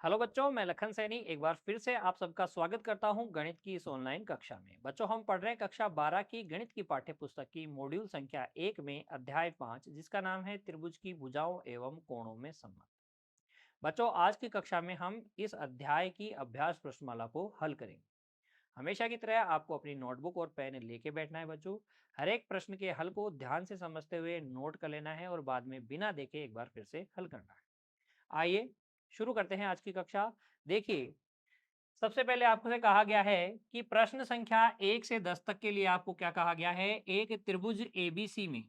Hello बच्चों, मैं लखन सैनी एक बार फिर से आप सबका स्वागत करता हूं गणित की इस ऑनलाइन कक्षा में। बच्चों, हम पढ़ रहे हैं कक्षा 12 की गणित की पाठ्य पुस्तक की मॉड्यूल संख्या 1 में अध्याय 5, जिसका नाम है त्रिभुज की भुजाओं एवं कोणों में संबंध। बच्चों, आज की कक्षा में हम इस अध्याय की अभ्यास प्रश्नमाला को हल करेंगे। हमेशा की तरह आपको अपनी नोटबुक और पेन लेके बैठना है बच्चों। हर एक प्रश्न के हल को ध्यान से समझते हुए नोट कर लेना है और बाद में बिना देखे एक बार फिर से हल करना है। आइए शुरू करते हैं आज की कक्षा। देखिए, सबसे पहले आपको से कहा गया है कि प्रश्न संख्या 1 से 10 तक के लिए आपको क्या कहा गया है। एक त्रिभुज एबीसी में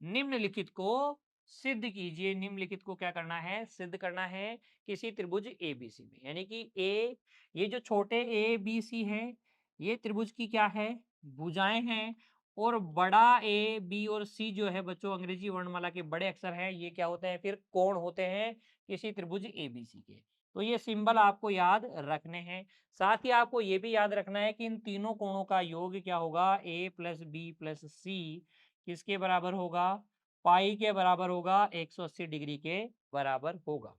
निम्नलिखित को सिद्ध कीजिए। निम्नलिखित को क्या करना है, सिद्ध करना है किसी त्रिभुज एबीसी में। यानी कि ए, ये जो छोटे ए बी सी है, ये त्रिभुज की क्या है, भुजाएं हैं। और बड़ा ए बी और सी जो है बच्चों, अंग्रेजी वर्णमाला के बड़े अक्षर हैं, ये क्या होते हैं, फिर कोण होते हैं किसी त्रिभुज एबीसी के। तो ये सिंबल आपको याद रखने हैं। साथ ही आपको ये भी याद रखना है कि इन तीनों कोणों का योग क्या होगा, ए प्लस बी प्लस सी किसके बराबर होगा, पाई के बराबर होगा, 180 डिग्री के बराबर होगा।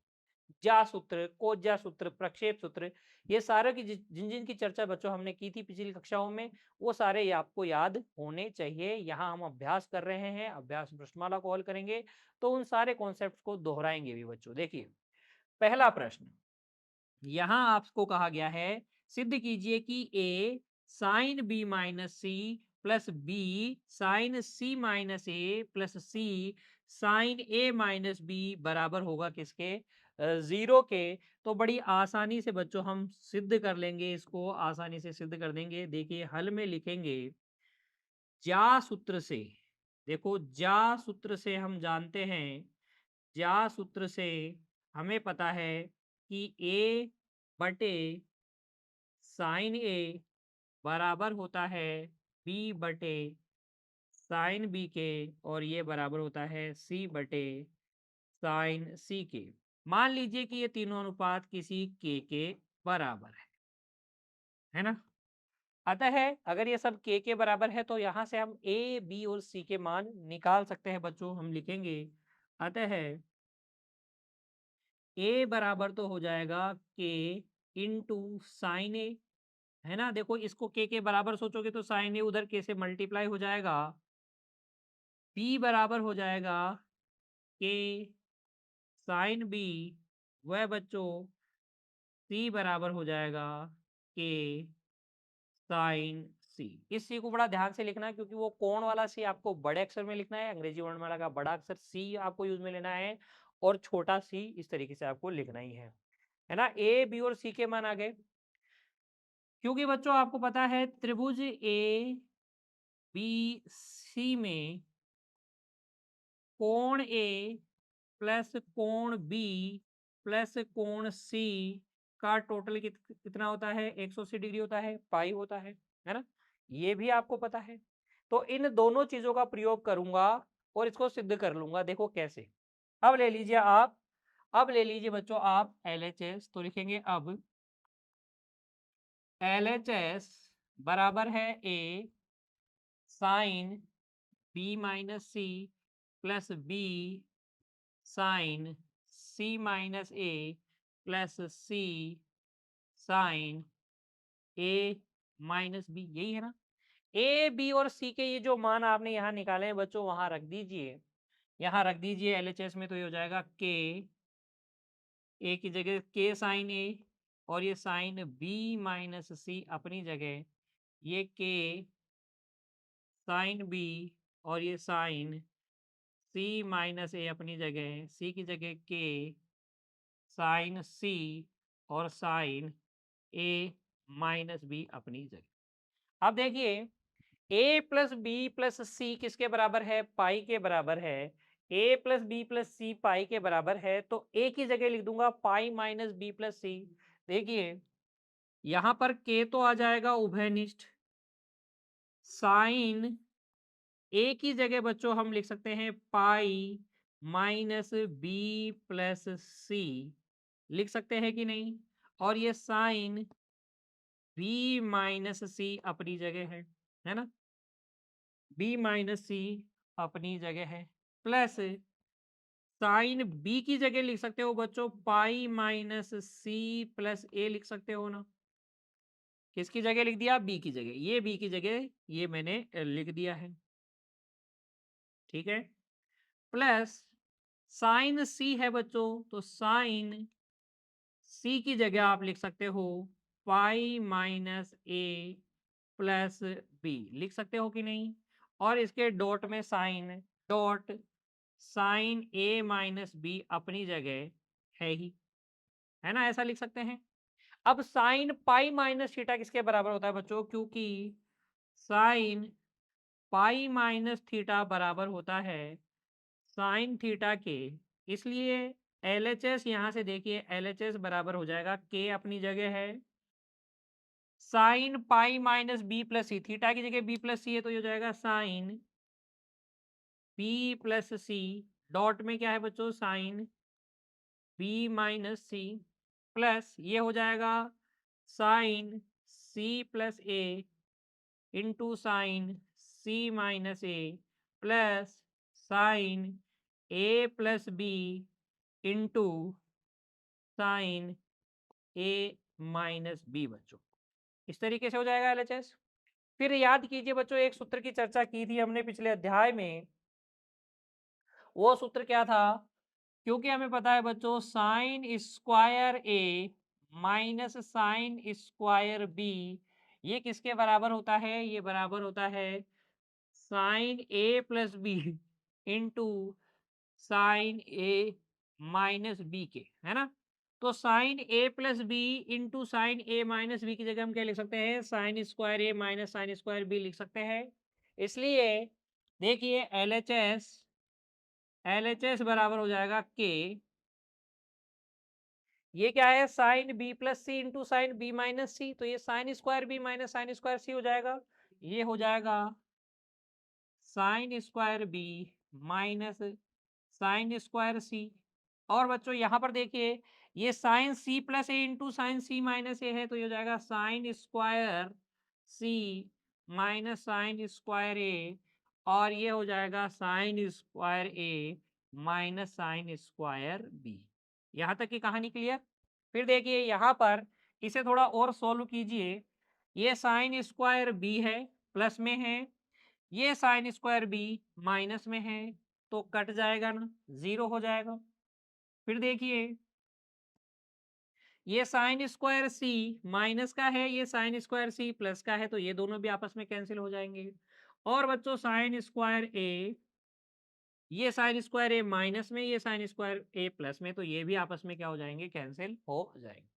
ज्या सूत्र, कोज्या सूत्र, प्रक्षेप सूत्र, ये सारे की जिन जिन की चर्चा बच्चों हमने की थी पिछली कक्षाओं में, वो सारे ये आपको याद होने चाहिए। यहाँ हम अभ्यास कर रहे हैं, अभ्यास प्रश्नमाला को हल करेंगे, तो उन सारे कॉन्सेप्ट को दोहराएंगे भी बच्चों। देखिए, पहला प्रश्न यहां आपको कहा गया है, सिद्ध कीजिए कि A sine B minus C plus B sine C minus A plus C sine A minus B बराबर होगा किसके, जीरो के। तो बड़ी आसानी से बच्चों हम सिद्ध कर लेंगे, इसको आसानी से सिद्ध कर देंगे। देखिए, हल में लिखेंगे ज्या सूत्र से। देखो, ज्या सूत्र से हम जानते हैं, ज्या सूत्र से हमें पता है कि ए बटे साइन ए बराबर होता है बी बटे साइन बी के, और ये बराबर होता है सी बटे साइन सी के। मान लीजिए कि ये तीनों अनुपात किसी के बराबर है ना। अतः अगर ये सब के बराबर है तो यहाँ से हम ए बी और सी के मान निकाल सकते हैं बच्चों। हम लिखेंगे अतः ए बराबर तो हो जाएगा के इंटू साइन ए, है ना। देखो, इसको के बराबर सोचोगे तो साइन ए उधर के से मल्टीप्लाई हो जाएगा। बी बराबर हो जाएगा के साइन बी, वह बच्चों सी बराबर हो जाएगा के साइन सी। इस सी को बड़ा ध्यान से लिखना है, क्योंकि वो कोण वाला सी आपको बड़े अक्षर में लिखना है। अंग्रेजी वर्णमाला का बड़ा अक्षर सी आपको यूज में लेना है, और छोटा सी इस तरीके से आपको लिखना ही है ना। ए बी और सी के मान आ गए, क्योंकि बच्चों आपको पता है त्रिभुज ए बी सी में कोण ए प्लस कोण बी प्लस कोण सी का टोटल कितना होता है, 180 डिग्री होता है, पाई होता है ना। ये भी आपको पता है। तो इन दोनों चीजों का प्रयोग करूंगा और इसको सिद्ध कर लूंगा। देखो कैसे। अब ले लीजिए आप, अब ले लीजिए बच्चों आप LHS। तो लिखेंगे अब LHS बराबर है A sine B minus C plus B sine C minus A plus C sine A minus B. यही है ना। ए बी और सी के ये जो मान आपने यहाँ निकाले हैं बच्चों, वहां रख दीजिए, यहाँ रख दीजिए LHS में। तो ये हो जाएगा के, ए की जगह के साइन ए, और ये साइन बी माइनस सी अपनी जगह, ये के साइन बी, और ये साइन सी माइनस ए अपनी जगह, सी की जगह के साइन सी, और साइन ए माइनस बी अपनी जगह। अब देखिए, ए प्लस बी प्लस सी किसके बराबर है, पाई के बराबर है। ए प्लस बी प्लस सी पाई के बराबर है, तो ए की जगह लिख दूंगा पाई माइनस बी प्लस सी। देखिए, यहां पर के तो आ जाएगा उभयनिष्ठ। साइन ए की जगह बच्चों हम लिख सकते हैं पाई माइनस बी प्लस सी, लिख सकते हैं कि नहीं। और ये साइन बी माइनस सी अपनी जगह है ना। बी माइनस सी अपनी जगह है, प्लस साइन बी की जगह लिख सकते हो बच्चों पाई माइनस सी प्लस ए लिख सकते हो ना। किसकी जगह लिख दिया? बी की जगह। ये बी की जगह ये मैंने लिख दिया है। ठीक है। प्लस साइन सी है बच्चों, तो साइन सी की जगह आप लिख सकते हो pi minus A plus B लिख सकते हो कि नहीं। और इसके डॉट में sign dot sign A minus B अपनी जगह है ही, है ना, ऐसा लिख सकते हैं। अब साइन पाई माइनस थीटा किसके बराबर होता है बच्चों? क्योंकि साइन पाई माइनस थीटा बराबर होता है साइन थीटा के, इसलिए LHS यहां से देखिए LHS बराबर हो जाएगा के अपनी जगह है sine pi minus B plus C, theta की जगह बी प्लस सी है तो ये हो जाएगा साइन बी प्लस सी, डॉट में क्या है बच्चों? Sign B minus C, plus ये हो जाएगा sign C plus A into sine C minus A plus sign A plus B into sine A minus B बच्चों। इस तरीके से हो जाएगा एलएचएस। फिर याद कीजिए बच्चों, एक सूत्र की चर्चा की थी हमने पिछले अध्याय में। वो सूत्र क्या था? क्योंकि हमें पता है बच्चों sine square A minus sine square B ये किसके बराबर होता है? ये बराबर होता है sign A plus B into sine A minus B के, है ना। तो sign A plus B into sine A minus B की जगह हम क्या लिख सकते हैं? Sine square A minus sine square B लिख सकते हैं। इसलिए देखिए एल एच एस बराबर हो जाएगा के, ये क्या है? Sine B plus C into sine B minus C, तो ये sine square B minus sine square C हो जाएगा। ये हो जाएगा sine square B minus sine square C. और बच्चों यहाँ पर देखिए ये sine C plus A into sine C minus A है तो ये हो जाएगा sine square C minus sine square A, और ये हो जाएगा sine square A minus sine square b. यहाँ तक की कहानी क्लियर। फिर देखिए यहाँ पर इसे थोड़ा और सोल्व कीजिए। ये साइन स्क्वायर बी है, प्लस में है, ये साइन स्क्वायर बी माइनस में है, तो कट जाएगा ना, जीरो हो जाएगा। फिर देखिए ये साइन स्क्वायर सी माइनस का है, ये साइन स्क्वायर सी प्लस का है, तो ये दोनों भी आपस में कैंसिल हो जाएंगे। और बच्चों साइन स्क्वायर ए, ये साइन स्क्वायर ए माइनस में, ये साइन स्क्वायर ए प्लस में, तो ये भी आपस में क्या हो जाएंगे? कैंसिल हो जाएंगे।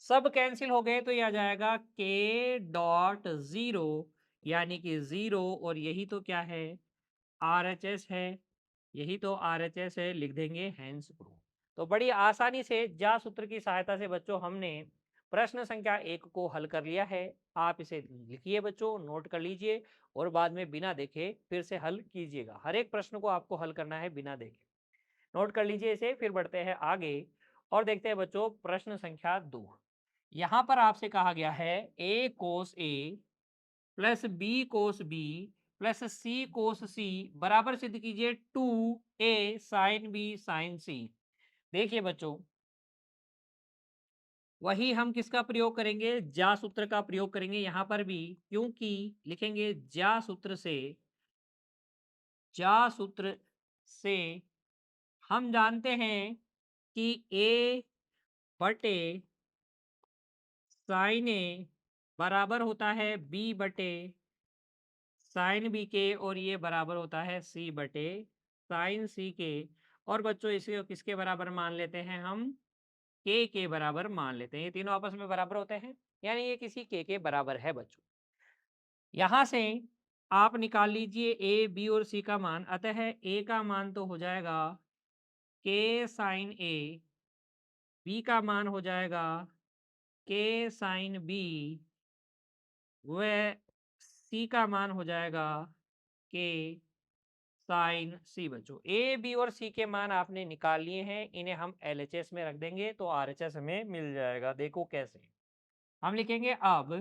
सब कैंसिल हो गए तो ये आ जाएगा के डॉट जीरो, यानी कि जीरो। और यही तो क्या है? RHS है। यही तो RHS है, लिख देंगे हैंस प्रूफ। तो बड़ी आसानी से जा सूत्र की सहायता से बच्चों हमने प्रश्न संख्या 1 को हल कर लिया है। आप इसे लिखिए बच्चों, नोट कर लीजिए और बाद में बिना देखे फिर से हल कीजिएगा। हर एक प्रश्न को आपको हल करना है बिना देखे। नोट कर लीजिए इसे। फिर बढ़ते हैं आगे और देखते हैं बच्चों प्रश्न संख्या 2। यहाँ पर आपसे कहा गया है A cos A plus B cos B plus C cos C बराबर सिद्ध कीजिए 2a साइन बी साइन सी। देखिए बच्चों वही हम किसका प्रयोग करेंगे? जा सूत्र का प्रयोग करेंगे यहाँ पर भी, क्योंकि लिखेंगे जा सूत्र से हम जानते हैं कि a बटे साइन ए बराबर होता है b बटे साइन बी के, और ये बराबर होता है सी बटे साइन सी के। और बच्चों इसे किसके बराबर मान लेते हैं? हम के बराबर मान लेते हैं। ये तीनों आपस में बराबर होते हैं, यानी ये किसी के बराबर है बच्चों। यहां से आप निकाल लीजिए ए बी और सी का मान। अतः ए का मान तो हो जाएगा के साइन ए, बी का मान हो जाएगा के साइन बी, व सी का मान हो जाएगा के साइन सी। बच्चों ए बी और सी के मान आपने निकाल लिए हैं, इन्हें हम एलएचएस में रख देंगे तो आरएचएस हमें मिल जाएगा। देखो कैसे हम लिखेंगे। अब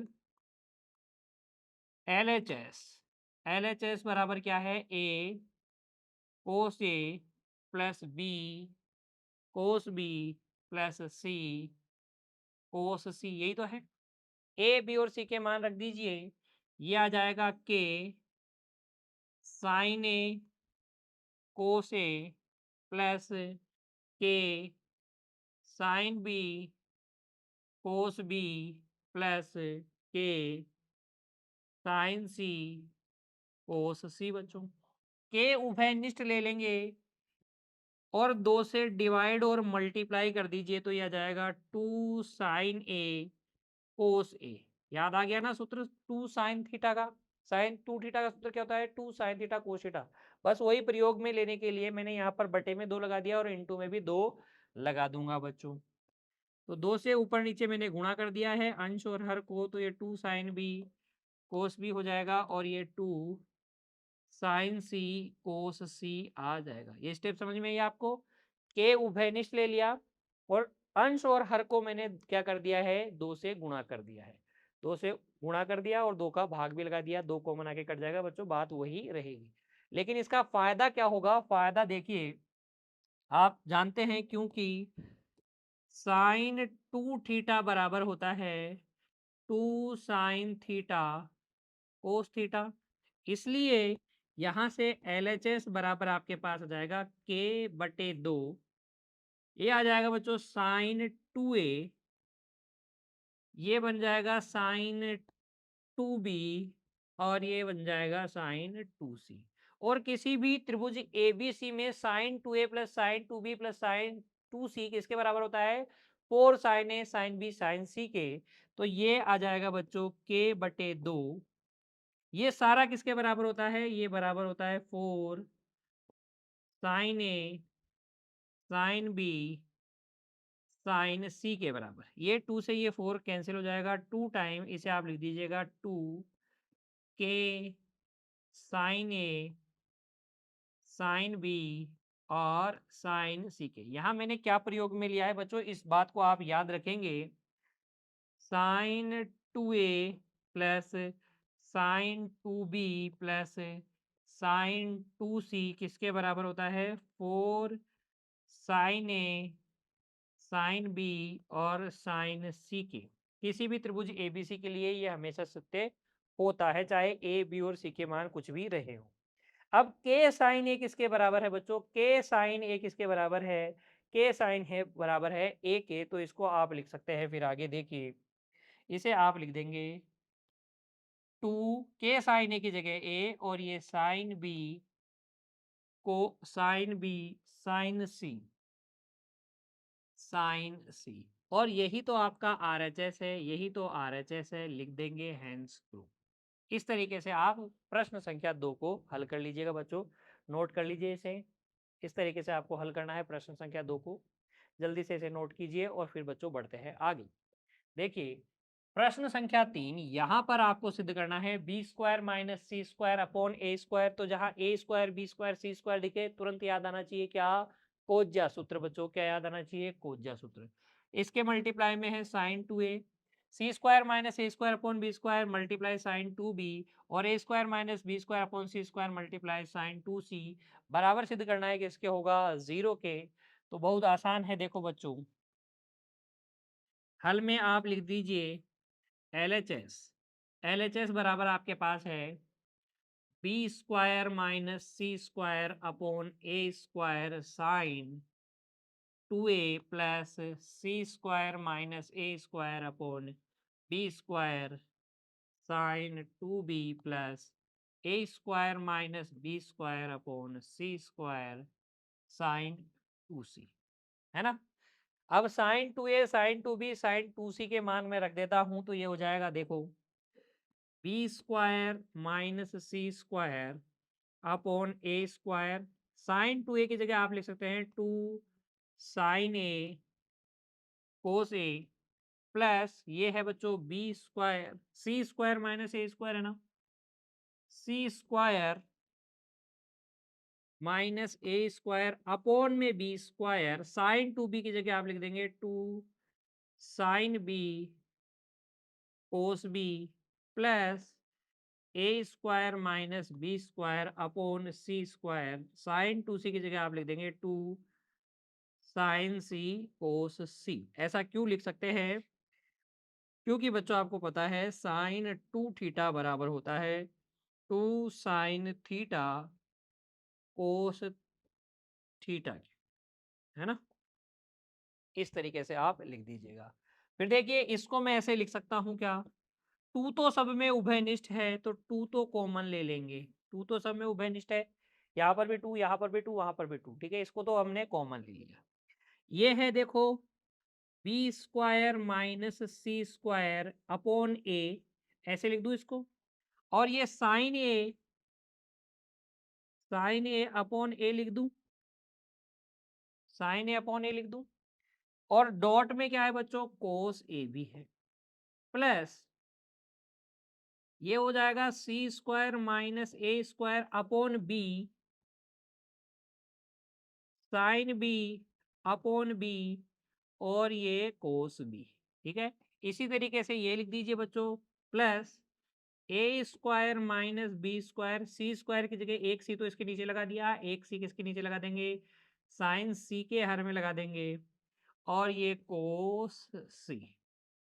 एलएचएस, एलएचएस बराबर क्या है? A cos A plus B cos B plus C cos C, यही तो है। ए बी और सी के मान रख दीजिए। ये आ जाएगा k sine A cos A plus k sine B cos B plus k sine C cos C बच्चों। के उभयनिष्ठ ले लेंगे और 2 से डिवाइड और मल्टीप्लाई कर दीजिए तो ये आ जाएगा 2 साइन ए कोस ए। याद आ गया ना सूत्र 2 साइन थीटा का। साइन 2 थीटा का सूत्र क्या होता है? 2 साइन थीटा कोस थीटा। बस वही प्रयोग में लेने के लिए मैंने यहाँ पर बटे में 2 लगा दिया और इनटू में भी 2 लगा दूंगा बच्चों। तो 2 से ऊपर नीचे मैंने गुणा कर दिया है अंश और हर को, तो ये 2 साइन बी कोस बी हो जाएगा और ये 2 साइन सी कोस सी आ जाएगा। ये स्टेप समझ में आई आपको? के उभयनिष्ठ ले लिया और अंश और हर को मैंने क्या कर दिया है? 2 से गुणा कर दिया है। 2 से गुणा कर दिया और 2 का भाग भी लगा दिया। 2 कॉमन आके कट जाएगा बच्चों, बात वही रहेगी। लेकिन इसका फायदा क्या होगा? फायदा देखिए, आप जानते हैं क्योंकि साइन 2 थीटा बराबर होता है 2 साइन थीटा कोस थीटा। इसलिए यहां से LHS बराबर आपके पास आ जाएगा के बटे 2। ये आ जाएगा बच्चों साइन 2A, ये बन जाएगा साइन 2B और ये बन जाएगा साइन 2C। और किसी भी त्रिभुज ABC में sine 2A plus sine 2B plus sine 2C किसके बराबर होता है? 4 sine A sine B sine C के। तो ये आ जाएगा बच्चों के बटे 2। ये सारा किसके बराबर होता है? ये बराबर होता है 4 sine A sine B sine C के बराबर। ये 2 से ये 4 कैंसिल हो जाएगा। 2 टाइम इसे आप लिख दीजिएगा 2 के साइन ए साइन बी और साइन सी के। यहाँ मैंने क्या प्रयोग में लिया है बच्चों, इस बात को आप याद रखेंगे। Sine 2A plus sine 2B plus sine 2C किसके बराबर होता है? 4 साइन ए साइन बी और साइन सी के। किसी भी त्रिभुज एबीसी के लिए ये हमेशा सत्य होता है, चाहे ए बी और सी के मान कुछ भी रहे हो। अब के साइन ए किसके बराबर है बच्चों? के साइन ए किसके बराबर है? के साइन है बराबर है ए के। तो इसको आप लिख सकते हैं, फिर आगे देखिए इसे आप लिख देंगे 2 के साइन ए की जगह ए और ये साइन बी को साइन बी साइन सी साइन सी। और यही तो आपका आरएचएस है, यही तो आरएचएस है, लिख देंगे हैंस प्रूफ। इस तरीके से आप प्रश्न संख्या 2 को हल कर लीजिएगा बच्चों। नोट कर लीजिए इसे। इस तरीके से आपको हल करना है प्रश्न संख्या 2 को। जल्दी से इसे नोट कीजिए और फिर बच्चों बढ़ते हैं आगे। देखिए प्रश्न संख्या 3, यहाँ पर आपको सिद्ध करना है B square minus C square upon A square. तो जहाँ ए square B square C square दिखे तुरंत याद आना चाहिए क्या? कोज्या सूत्र बच्चों। क्या याद आना चाहिए? कोज्या सूत्र। इसके मल्टीप्लाई में है sine 2A, C square minus A square upon B square multiply sine 2B और A square minus B square upon C square multiply sine 2C बराबर सिद्ध करना है कि इसके होगा 0 के। तो बहुत आसान है, देखो बच्चों हल में आप लिख दीजिए LHS। LHS बराबर आपके पास है B square minus C square upon A square sine 2A plus C square minus A square upon B square sine 2B plus A square minus B square upon C square sine 2C, है ना? अब sign 2A sign 2B sign 2C के मान में रख देता हूं तो ये हो जाएगा, देखो B square minus C square upon A square. Sine 2A की जगह आप लिख सकते हैं 2 sine A cos A plus ये है बच्चों B square C square minus A square है ना, C square minus A square upon में बी स्क्वायर। साइन 2B की जगह आप लिख देंगे 2 sine B cos B plus ए square minus B square upon C square, sine 2c की जगह आप लिख देंगे 2 साइन सी कोस सी। ऐसा क्यों लिख सकते हैं? क्योंकि बच्चों आपको पता है साइन 2 थीटा बराबर होता है 2 साइन थीटा कोस थीटा के, है ना? इस तरीके से आप लिख दीजिएगा। फिर देखिए इसको मैं ऐसे लिख सकता हूँ क्या? 2 तो सब में उभयनिष्ठ है तो 2 तो कॉमन ले लेंगे। 2 तो सब में उभयनिष्ठ है, यहाँ पर भी 2, यहाँ पर भी 2, वहां पर भी 2, ठीक है? इसको तो हमने कॉमन ले लिया। ये है देखो B square minus C square upon ए, ऐसे लिख दूं इसको। और ये साइन ए अपॉन ए लिख दूं, साइन ए अपॉन ए लिख दूं। और डॉट में क्या है बच्चों? कोस ए भी है, प्लस ये हो जाएगा C square minus A square upon B sine B upon B और ये कोस बी, ठीक है? इसी तरीके से ये लिख दीजिए बच्चों, प्लस ए square minus B square, C square की जगह एक सी तो इसके नीचे लगा दिया, एक सी किसके नीचे लगा देंगे? साइन सी के हर में लगा देंगे और ये कोस सी,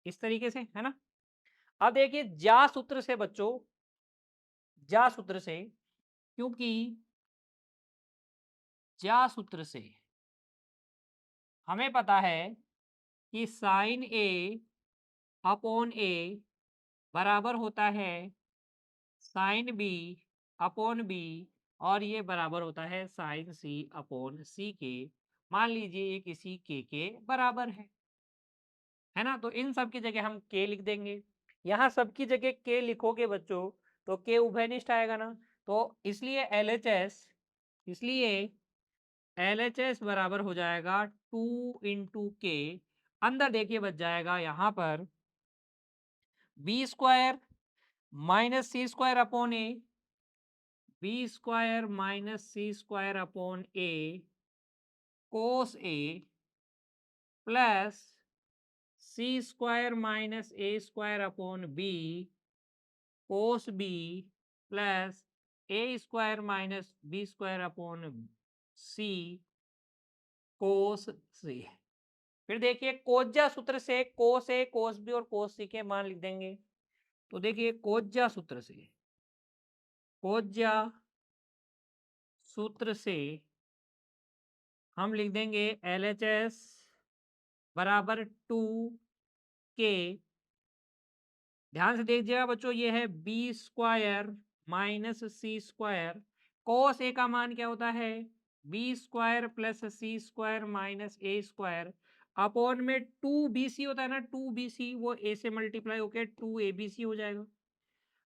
इस तरीके से, है ना? अब देखिए जा सूत्र से बच्चों, जा सूत्र से, क्योंकि जा सूत्र से हमें पता है कि साइन ए अपॉन ए बराबर होता है साइन बी अपॉन बी और ये बराबर होता है साइन सी अपॉन सी के। मान लीजिए ये किसी के बराबर है ना? तो इन सब की जगह हम के लिख देंगे। यहाँ सबकी जगह के लिखोगे बच्चों तो के उभयनिष्ठ आएगा ना, तो इसलिए एल एच एस बराबर हो जाएगा 2 × के। अंदर देखिए बच जाएगा यहाँ पर B square minus C square upon A, B square minus C square upon A cos A plus C square minus A square upon B cos B plus A square minus B square upon C cos C. फिर देखिए कोज्जा सूत्र से कोस A cos B और कोस सी के मान लिख देंगे। तो देखिए कोज्जा सूत्र से हम लिख देंगे एल एच एस बराबर 2 के। ध्यान से देखिएगा बच्चों, ये है B square minus C square, कोस ए का मान क्या होता है? B square plus C square minus A square upon में 2bc होता है ना, 2bc वो ए से मल्टीप्लाई होकर 2abc हो जाएगा,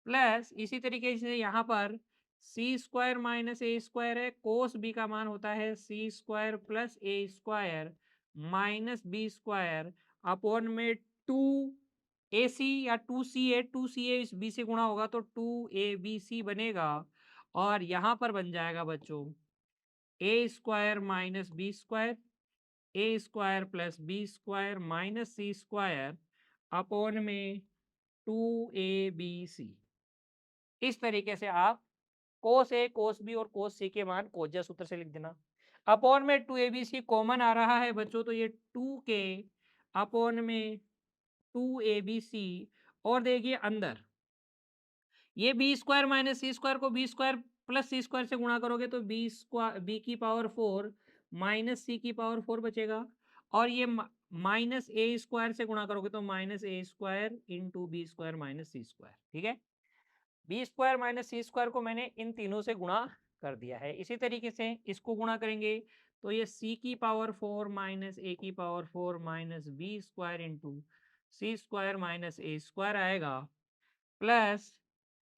प्लस इसी तरीके से यहाँ पर C square minus A square है, कोस बी का मान होता है सी स्क्वायर प्लस ए square minus B square upon में 2ac या 2ca इस बी से गुणा होगा तो 2abc बनेगा। और यहाँ पर बन जाएगा बच्चों A square minus B square, A square plus B square minus C square upon में 2abc। इस तरीके से आप कोस ए कोस बी और कोस सी के मान कोज्या सूत्र से लिख देना। अपॉन में 2abc कॉमन आ रहा है बच्चों तो ये 2k अपॉन में 2abc। और देखिए अंदर ये B square minus C square को B square plus C square से गुणा करोगे तो बी की पावर 4 माइनस सी की पावर 4 बचेगा। और ये माइनस ए स्क्वायर से गुणा करोगे तो minus A square into B square minus C square, ठीक है? B square minus C square को मैंने इन तीनों से गुणा कर दिया है। इसी तरीके से इसको गुणा करेंगे तो ये सी की पावर 4 माइनस ए की power 4 minus B square into C square minus A square आएगा, प्लस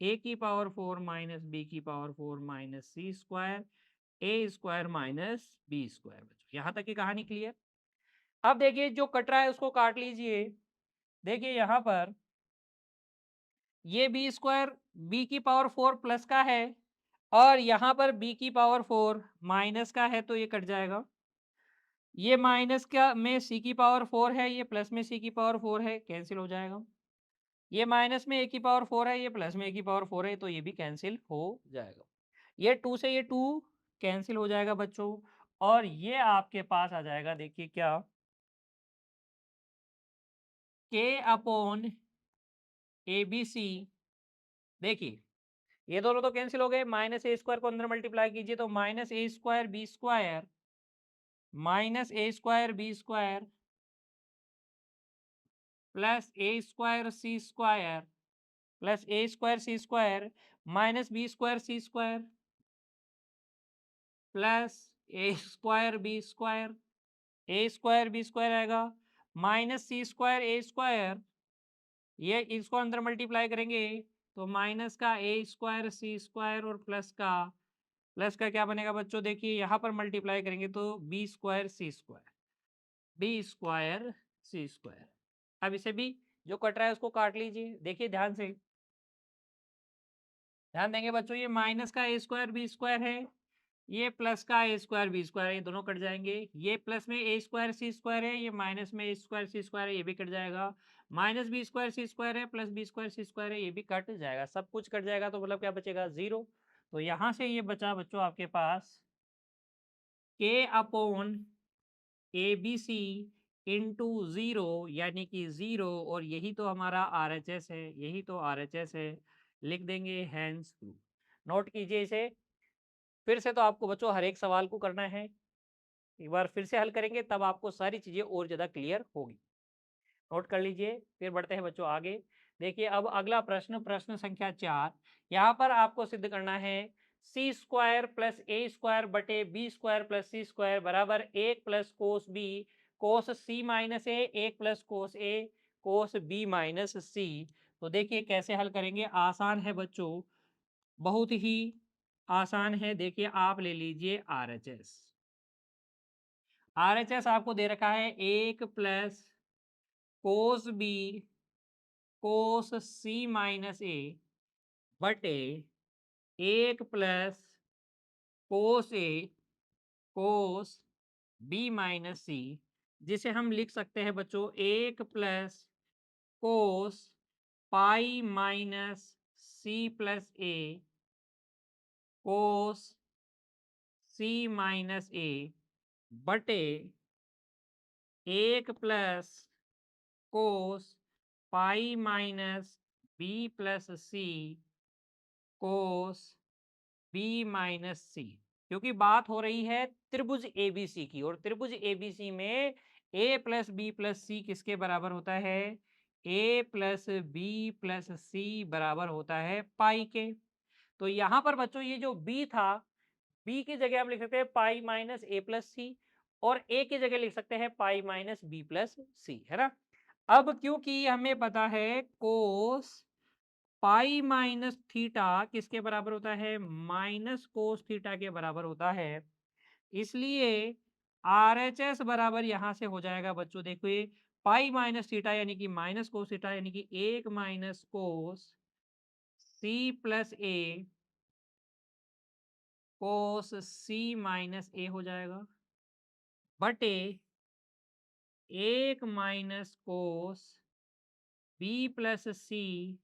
ए की पावर 4 माइनस बी की power 4 minus C square A square minus B square. बच्चों यहाँ तक की कहानी क्लियर? अब देखिए जो कट रहा है उसको काट लीजिए। देखिए यहाँ पर ये बी स्क्वायर बी की पावर 4 प्लस का है और यहाँ पर बी की पावर 4 माइनस का है तो ये कट जाएगा। ये माइनस का में सी की पावर 4 है, ये प्लस में सी की पावर 4 है, कैंसिल हो जाएगा। ये माइनस में ए की पावर 4 है, ये प्लस में ए की पावर 4 है, तो ये भी कैंसिल हो जाएगा। ये 2 से ये 2 कैंसिल हो जाएगा बच्चों, और ये आपके पास आ जाएगा, देखिए क्या, k upon A B C. देखिए ये दोनों तो कैंसिल हो गए, माइनस ए स्क्वायर को अंदर मल्टीप्लाई कीजिए तो minus A square B square minus A square B square plus A square C square plus A square C square minus B square C square plus A square B square आएगा minus C square A square, ये इसको अंदर multiply करेंगे तो minus का ए square C square और plus का क्या बनेगा बच्चों, देखिए यहाँ पर मल्टीप्लाई करेंगे तो B square C square, B square C square. अब इसे भी जो कट रहा है उसको काट लीजिए, देखिए ध्यान से, ध्यान देंगे बच्चों, ये माइनस का ए स्क्वायर बी स्क्वायर है, ये प्लस का ए स्क्वायर बी स्क्वायर है, ये दोनों कट जाएंगे। ये प्लस में ए स्क्वायर सी स्क्वायर है, ये माइनस में ए स्क्वायर सी स्क्वायर है, ये भी कट जाएगा। Minus B square C square है, plus B square C square है, ये भी कट जाएगा। सब कुछ कट जाएगा तो मतलब क्या बचेगा, जीरो। तो यहाँ से ये बचा बच्चों आपके पास K upon A B C into zero, यानी कि ज़ीरो, और यही तो हमारा आर एच एस है, यही तो आर एच एस है। लिख देंगे हैंस प्रूफ। नोट कीजिए इसे, फिर से तो आपको बच्चों हर एक सवाल को करना है, एक बार फिर से हल करेंगे तब आपको सारी चीज़ें और ज़्यादा क्लियर होगी। नोट कर लीजिए, फिर बढ़ते हैं बच्चों आगे। देखिए अब अगला प्रश्न, प्रश्न संख्या 4। यहाँ पर आपको सिद्ध करना है सी स्क्वायर प्लस ए स्क्वायर बटे B square plus C square बराबर 1 plus cos B cos C minus A, 1 plus cos A cos B minus C. तो देखिए कैसे हल करेंगे, आसान है बच्चों, बहुत ही आसान है। देखिए आप ले लीजिए R H S, R H S आपको दे रखा है 1 plus cos B cos C minus A बटे 1 plus cos A cos B minus C, जिसे हम लिख सकते हैं बच्चों 1 plus cos pi minus C plus A cos C minus A बटे 1 plus cos pi minus B plus C cos B minus C. क्योंकि बात हो रही है त्रिभुज एबीसी की, और त्रिभुज एबीसी में ए प्लस बी प्लस सी किसके बराबर होता है, ए प्लस बी प्लस सी बराबर होता है पाई के। तो यहाँ पर बच्चों ये जो बी था, बी की जगह हम लिख सकते हैं पाई माइनस ए प्लस सी, और ए की जगह लिख सकते हैं पाई माइनस बी प्लस सी, है ना। अब क्योंकि हमें पता है कोस पाई माइनस थीटा किसके बराबर होता है, माइनस कोस थीटा के बराबर होता है, इसलिए आर एच एस बराबर यहां से हो जाएगा बच्चों, देखिए पाई माइनस थीटा यानी कि माइनस कोस थीटा यानी कि 1 minus cos C plus A cos C minus ए हो जाएगा बटे 1 माइनस कोस B plus C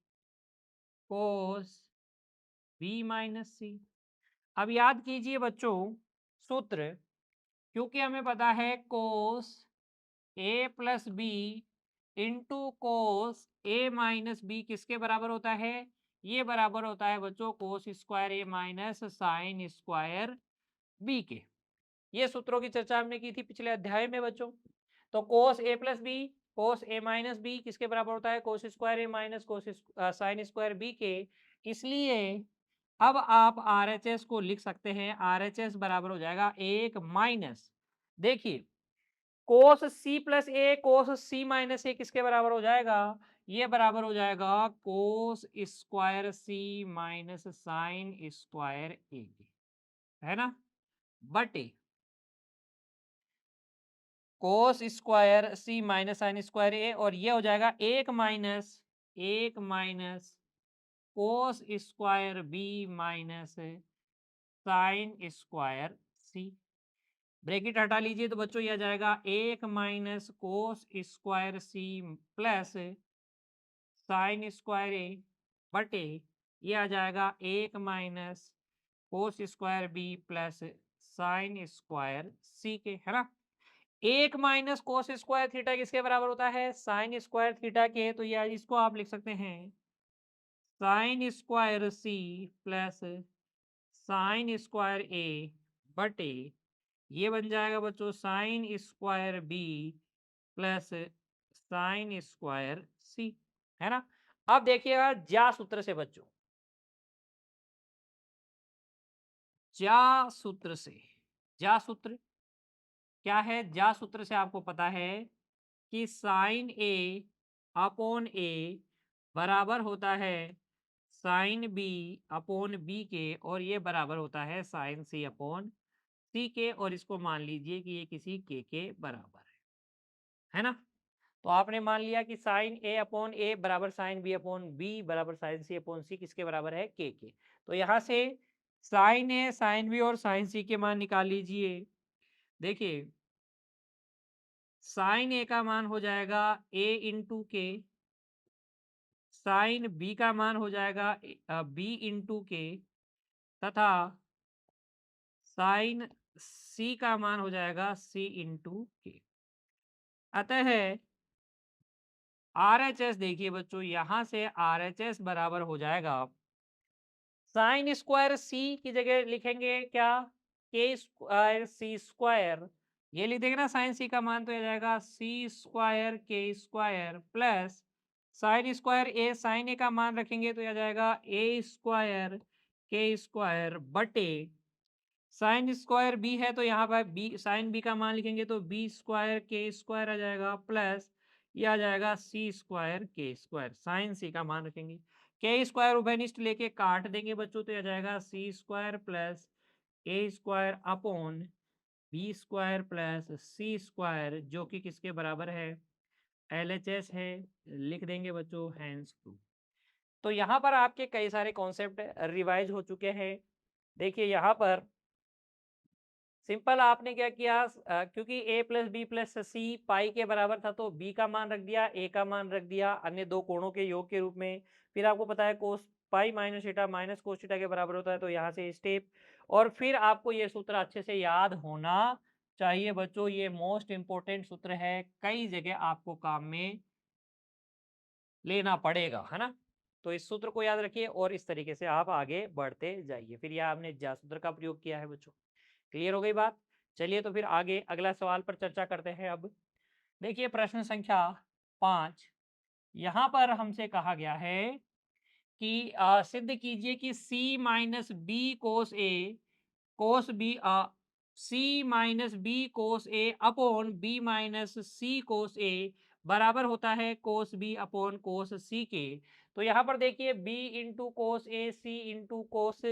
cos B minus सी। अब याद कीजिए बच्चों सूत्र, क्योंकि हमें पता है कोस A plus B into cos A minus B किसके बराबर होता है, ये बराबर होता है बच्चों cos square A minus sine square B के। ये सूत्रों की चर्चा हमने की थी पिछले अध्याय में बच्चों। तो cos A plus B cos A minus B किसके बराबर होता है, cos square A minus cos sine square B के। इसलिए अब आप आर एच एस को लिख सकते हैं, आर एच एस बराबर हो जाएगा 1 माइनस, देखिए कोस सी plus A cos C minus ए किसके बराबर हो जाएगा, ये बराबर हो जाएगा cos square C minus sine square A के, है ना, बटे cos square C minus sine square A, और ये हो जाएगा 1 minus cos square B minus sine square C. Bracket हटा लीजिए तो बच्चों ये आ जाएगा 1 minus cos square C plus sine square A बटे ये आ जाएगा 1 minus cos square B plus sine square C के, है ना। 1 माइनस कोस स्क्वायर थीटा किसके बराबर होता है? साइन स्क्वायर थीटा के। तो ये इसको आप लिख सकते हैं sine square C plus sine square A बटे ये बन जाएगा बच्चों sine square B plus sine square C, है ना। अब देखिएगा ज्या सूत्र से बच्चों, ज्या सूत्र से, ज्या सूत्र क्या है? ज्या सूत्र से आपको पता है कि साइन ए अपॉन ए बराबर होता है साइन बी अपॉन बी के, और ये बराबर होता है साइन सी अपॉन सी के, और इसको मान लीजिए कि ये किसी के बराबर है ना। तो आपने मान लिया कि साइन ए अपॉन ए बराबर साइन बी अपॉन बी बराबर साइन सी अपॉन सी किसके बराबर है? के। तो यहाँ से साइन ए, साइन बी और साइन सी के मान निकाल लीजिए। देखिए साइन ए का मान हो जाएगा ए इंटू के, साइन बी का मान हो जाएगा बी इंटू के, तथा साइन सी का मान हो जाएगा सी इंटू के। अतः आरएचएस देखिए बच्चों, यहां से आरएचएस बराबर हो जाएगा साइन स्क्वायर सी की जगह लिखेंगे क्या? के स्क्वायर सी स्क्वायर, ये लिख देंगे ना। साइन सी का मान तो आ जाएगा सी स्क्वायर के स्क्वायर प्लस साइन स्क्वायर ए, साइन ए का मान रखेंगे तो आ जाएगा ए स्क्वायर के स्क्वायर बटे साइन स्क्वायर बी है तो यहाँ पर बी, साइन बी का मान लिखेंगे तो बी स्क्वायर के स्क्वायर आ जाएगा प्लस ये आ जाएगा सी स्क्वायर के स्क्वायर। साइन सी का मान रखेंगे, के स्क्वायर उभयनिष्ठ लेके काट देंगे बच्चों तो आ जाएगा सी स्क्वायर प्लस ए square upon B square plus C square, जो कि किसके बराबर है? एलएचएस है। लिख देंगे बच्चों हैंस प्रूफ। तो यहाँ पर आपके कई सारे कॉन्सेप्ट रिवाइज हो चुके हैं। देखिए यहाँ पर सिंपल आपने क्या किया, क्योंकि a प्लस बी प्लस सी पाई के बराबर था तो b का मान रख दिया, a का मान रख दिया अन्य दो कोणों के योग के रूप में। फिर आपको पता है cos pi minus theta minus cos theta के बराबर होता है, तो यहाँ से स्टेप, और फिर आपको ये सूत्र अच्छे से याद होना चाहिए बच्चों। ये मोस्ट इंपॉर्टेंट सूत्र है, कई जगह आपको काम में लेना पड़ेगा, है ना। तो इस सूत्र को याद रखिए और इस तरीके से आप आगे बढ़ते जाइए। फिर यह आपने ज्या सूत्र का प्रयोग किया है बच्चों। क्लियर हो गई बात? चलिए तो फिर आगे अगला सवाल पर चर्चा करते हैं। अब देखिए प्रश्न संख्या 5, यहाँ पर हमसे कहा गया है कि सिद्ध कीजिए कि c minus B cos A cos B, C minus B cos A upon B minus सी कोस ए बराबर होता है कोस बी अपॉन कोस सी के। तो यहाँ पर देखिए b इंटू कोस ए, सी इंटू कोस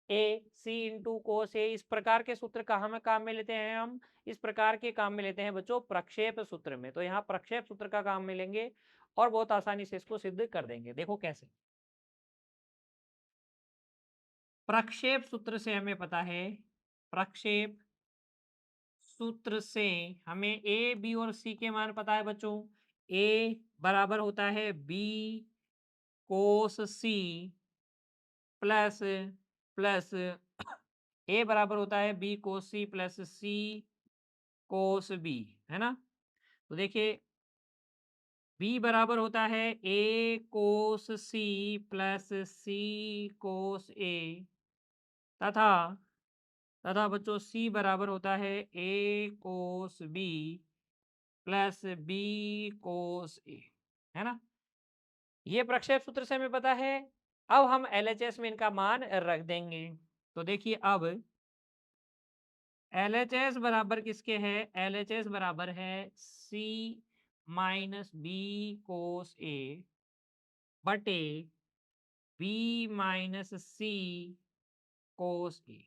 ए, सी इंटू कोस ए, इस प्रकार के सूत्र कहाँ में काम में लेते हैं हम? इस प्रकार के काम में लेते हैं बच्चों प्रक्षेप सूत्र में। तो यहाँ प्रक्षेप सूत्र का काम में लेंगे और बहुत आसानी से इसको सिद्ध कर देंगे। देखो कैसे। प्रक्षेप सूत्र से हमें पता है, प्रक्षेप सूत्र से हमें ए, बी और सी के मान पता है बच्चों। ए बराबर होता है B cos C plus plus ए बराबर होता है B cos C plus C cos B, है ना। तो देखिए बी बराबर होता है A cos C plus C कोस ए, तथा तथा बच्चों सी बराबर होता है A cos B plus B cos ए, है ना। ये प्रक्षेप सूत्र से हमें पता है। अब हम एलएचएस में इनका मान रख देंगे। तो देखिए अब एलएचएस बराबर किसके है? एलएचएस बराबर है सी माइनस बी कोस ए बटे बी माइनस सी कोस ए।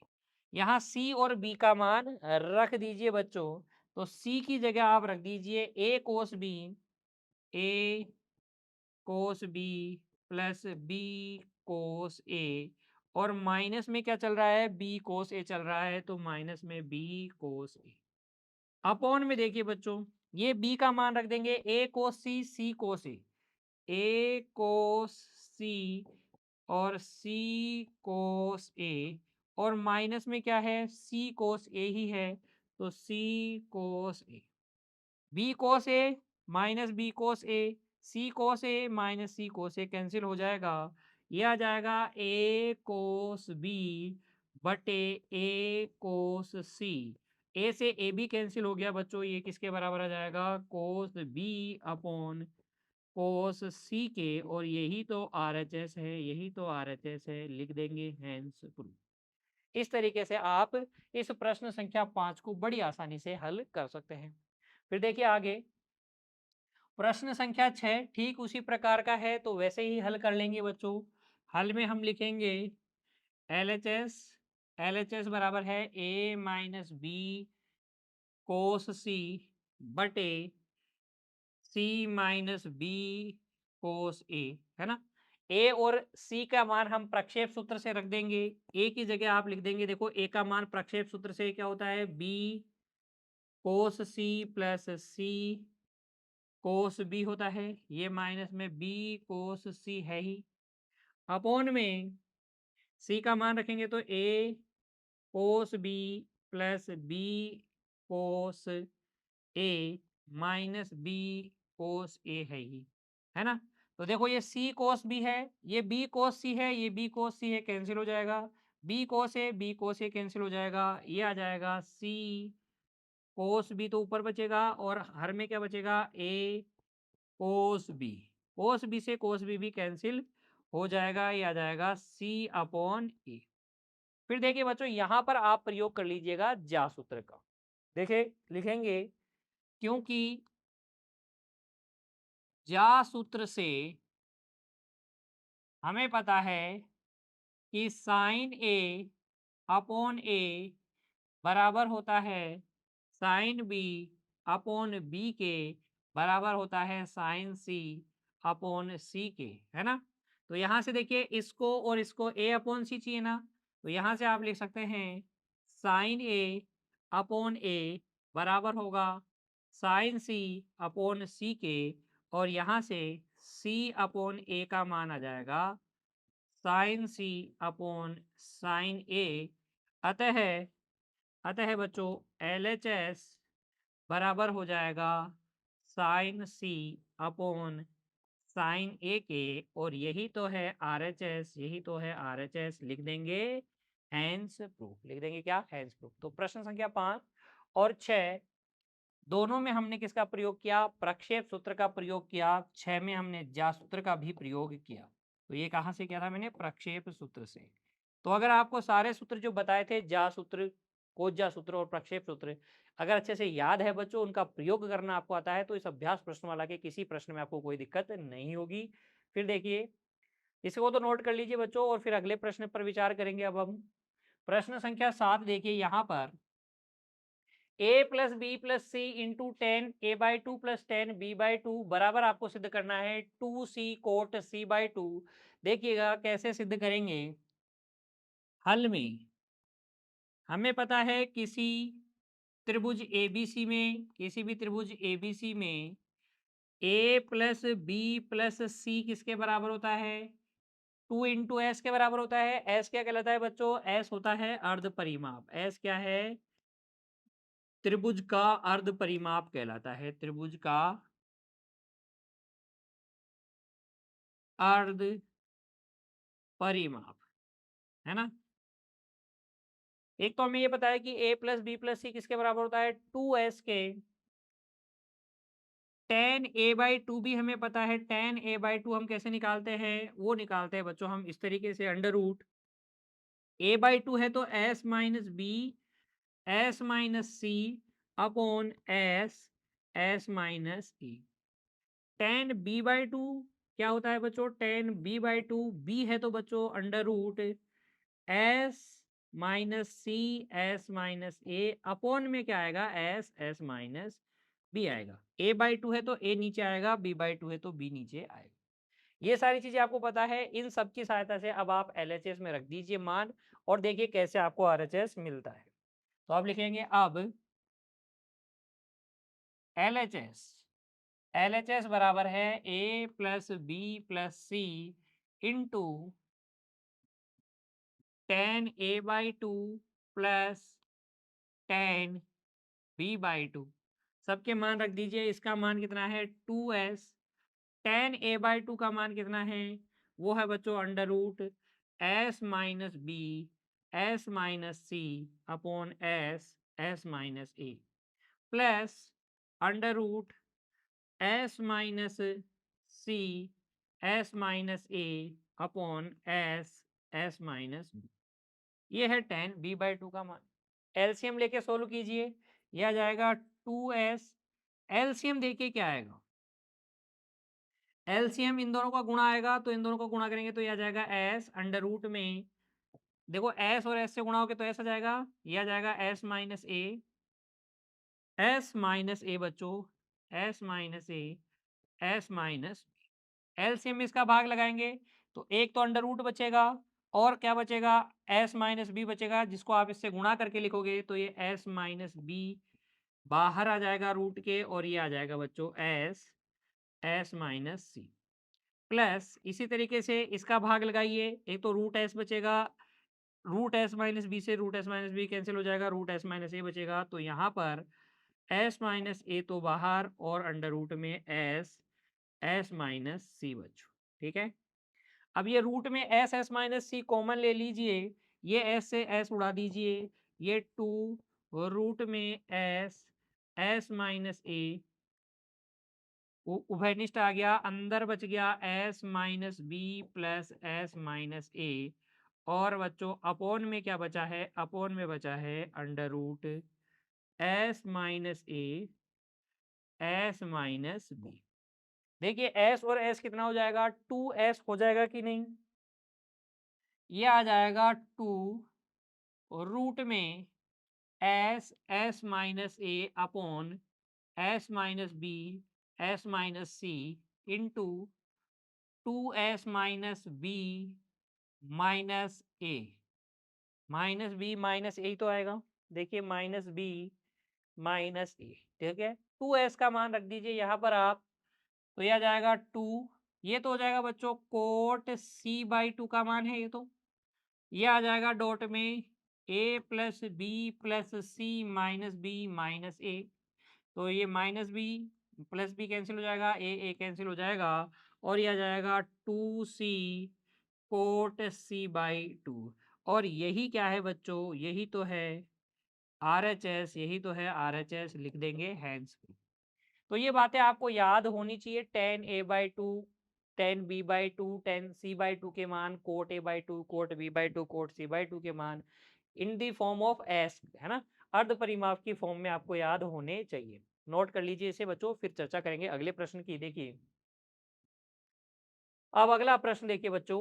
यहाँ सी और बी का मान रख दीजिए बच्चों। तो सी की जगह आप रख दीजिए ए कोस बी, ए cos B plus B cos ए, और माइनस में क्या चल रहा है? बी कोस ए चल रहा है, तो माइनस में बी कोस ए अपॉन में देखिए बच्चों ये बी का मान रख देंगे ए कोस सी, सी कोस ए। ए कोस सी और सी कोस ए, और माइनस में क्या है, सी कोस ए ही है, तो सी कोस ए। B cos A minus B cos A, C cos A minus C cos A cancel हो जाएगा। ये आ जाएगा ए कोस बी बटे ए कोस सी। ए से ए बी कैंसिल हो गया बच्चों, ये किसके बराबर आ जाएगा, कोस बी अपॉन कोस सी के, और यही तो आरएचएस है, यही तो आरएचएस है, लिख देंगे हैंस प्रूफ। इस तरीके से आप इस प्रश्न संख्या 5 को बड़ी आसानी से हल कर सकते हैं। फिर देखिए आगे प्रश्न संख्या 6 ठीक उसी प्रकार का है, तो वैसे ही हल कर लेंगे बच्चों। हल में हम लिखेंगे एलएचएस, एलएचएस बराबर है ए माइनस बी कोस सी बटे सी माइनस बी कोस ए, है ना। ए और सी का मान हम प्रक्षेप सूत्र से रख देंगे। ए की जगह आप लिख देंगे, देखो ए का मान प्रक्षेप सूत्र से क्या होता है, B cos C plus C cos B होता है, ये माइनस में बी कोस सी है ही, अपॉन में सी का मान रखेंगे तो ए cos B plus B cos A minus B cos ए है ही, है ना। तो देखो ये सी कोस बी है, ये बी कोस सी है, ये बी कोस सी है, कैंसिल हो जाएगा। बी कोस ए कैंसिल हो जाएगा, ये आ जाएगा सी कोस बी तो ऊपर बचेगा, और हर में क्या बचेगा, ए कोस बी। कोस बी से कोस बी भी कैंसिल हो जाएगा, ये आ जाएगा सी अपॉन ए। फिर देखिए बच्चों यहां पर आप प्रयोग कर लीजिएगा जा सूत्र का। देखिए लिखेंगे, क्योंकि जा सूत्र से हमें पता है कि साइन ए अपॉन ए बराबर होता है साइन बी अपॉन बी के, बराबर होता है साइन सी अपॉन सी के, है ना। तो यहां से देखिए इसको और इसको ए अपॉन सी चाहिए ना, तो यहां से आप लिख सकते हैं साइन ए अपॉन ए बराबर होगा साइन सी अपॉन सी के, और यहां से सी अपॉन ए का मान आ जाएगा साइन सी अपॉन साइन ए। अतः अतः बच्चों एल एच एस बराबर हो जाएगा साइन सी अपॉन साइन ए के, और यही तो है आर एच एस, यही तो है आर एच एस, लिख देंगे हैंस प्रूफ, लिख देंगे क्या, हैंस प्रूफ। तो प्रश्न संख्या 5 और 6 दोनों में हमने किसका प्रयोग किया, प्रक्षेप सूत्र का प्रयोग किया। 6 में हमने जा सूत्र का भी प्रयोग किया। तो ये कहाँ से किया था मैंने, प्रक्षेप सूत्र से। तो अगर आपको सारे सूत्र जो बताए थे, जा सूत्र, कोज्जा सूत्र और प्रक्षेप सूत्र, अगर अच्छे से याद है बच्चों, उनका प्रयोग करना आपको आता है, तो इस अभ्यास प्रश्नमाला के किसी प्रश्न में आपको कोई दिक्कत नहीं होगी। फिर देखिए इसको तो नोट कर लीजिए बच्चों, और फिर अगले प्रश्न पर विचार करेंगे। अब हम प्रश्न संख्या 7 देखिए, यहाँ पर a plus B plus C into 10 A by 2 plus 10 B by 2 बराबर आपको सिद्ध करना है 2c कोट c बाई 2। देखिएगा कैसे सिद्ध करेंगे। हल में हमें पता है किसी त्रिभुज एबीसी में, किसी भी त्रिभुज एबीसी में ए प्लस बी प्लस सी किसके बराबर होता है, 2 इंटू एस के बराबर होता है। एस क्या कहलाता है बच्चों, एस होता है अर्ध परिमाप। एस क्या है, त्रिभुज का अर्ध परिमाप कहलाता है, त्रिभुज का अर्ध परिमाप, है ना। एक तो हमें ये पता है कि a प्लस बी प्लस सी किसके बराबर होता है, 2s के। tan a बाई टू भी हमें पता है, tan a बाई टू हम कैसे निकालते हैं, वो निकालते हैं बच्चों हम इस तरीके से, under root a by two है तो s minus B S minus C upon S minus E. tan b by two क्या होता है बच्चों, tan b by two, b है तो बच्चों under root S minus C S minus A, upon में क्या आएगा, एस माइनस बी आएगा। ए बाई टू है तो ए नीचे आएगा, बी बाई टू है तो बी नीचे आएगा। ये सारी चीजें आपको पता है, इन सब की सहायता से अब आप एलएचएस में रख दीजिए मान, और देखिए कैसे आपको आरएचएस मिलता है। तो आप लिखेंगे अब एलएचएस LHS बराबर है A plus B plus C into 10A/2 plus 10B/2। सबके मान रख दीजिए। इसका मान कितना है 2s। 10A/2 का मान कितना है, वो है बच्चों under root s minus B S minus C upon S minus A plus under root S minus C S minus A upon S minus B. ये है 10B/2 का मान। एलसीएम लेके सोल्व कीजिए। यह आ जाएगा 2s। एलसीएम देखिए क्या आएगा, एलसीएम इन दोनों का गुणा आएगा, तो इन दोनों को गुणा करेंगे तो यह आ जाएगा एस अंडर रूट में, देखो एस और एस से गुणा होके तो एस आ जाएगा, यह आ जाएगा एस माइनस ए बच्चों, S minus A S minus. LCM में इसका भाग लगाएंगे तो एक तो अंडर रूट बचेगा और क्या बचेगा, एस माइनस बी बचेगा, जिसको आप इससे गुणा करके लिखोगे तो ये एस माइनस बी बाहर आ जाएगा रूट के, और ये आ जाएगा बच्चों एस माइनस सी प्लस इसी तरीके से इसका भाग लगाइए। एक तो रूट एस बचेगा, रूट एस माइनस बी से root S minus B cancel हो जाएगा, रूट एस माइनस ए बचेगा, तो यहाँ पर एस माइनस ए तो बाहर और अंडर रूट में एस माइनस सी बच्चों। ठीक है, अब ये रूट में एस माइनस सी कॉमन ले लीजिए, ये एस से एस उड़ा दीजिए, ये 2 रूट में एस माइनस ए उभयनिष्ठ आ गया, अंदर बच गया S minus B plus S minus A, और बच्चों अपोन में क्या बचा है, अपोन में बचा है under root S minus A S minus B. देखिए एस और एस कितना हो जाएगा, 2s हो जाएगा कि नहीं, ये आ जाएगा 2 रूट में S minus A upon S minus B S minus C into 2s minus B minus A, minus B minus A तो आएगा, देखिए माइनस बी माइनस ए। ठीक है, 2s का मान रख दीजिए यहाँ पर आप, तो यह आ जाएगा 2, ये तो हो जाएगा बच्चों कोट c/2 का मान है, ये तो ये आ जाएगा डॉट में a plus B plus C minus B minus A, तो ये minus B plus B cancel हो जाएगा, ए कैंसिल हो जाएगा, और ये आ जाएगा 2c कोट c/2। और यही क्या है बच्चों, यही तो है RHS, यही तो है RHS, लिख देंगे हैंड्स फ्री। तो ये बातें आपको याद होनी चाहिए। 10A/2 10B/2 10C/2 के मान, coat A/2 coat B/2 coat C/2 के मान इन दी फॉर्म ऑफ एस, है ना, अर्ध परिमाप की फॉर्म में आपको याद होने चाहिए। नोट कर लीजिए इसे बच्चों, फिर चर्चा करेंगे अगले प्रश्न की। देखिए अब अगला प्रश्न देखिए बच्चों,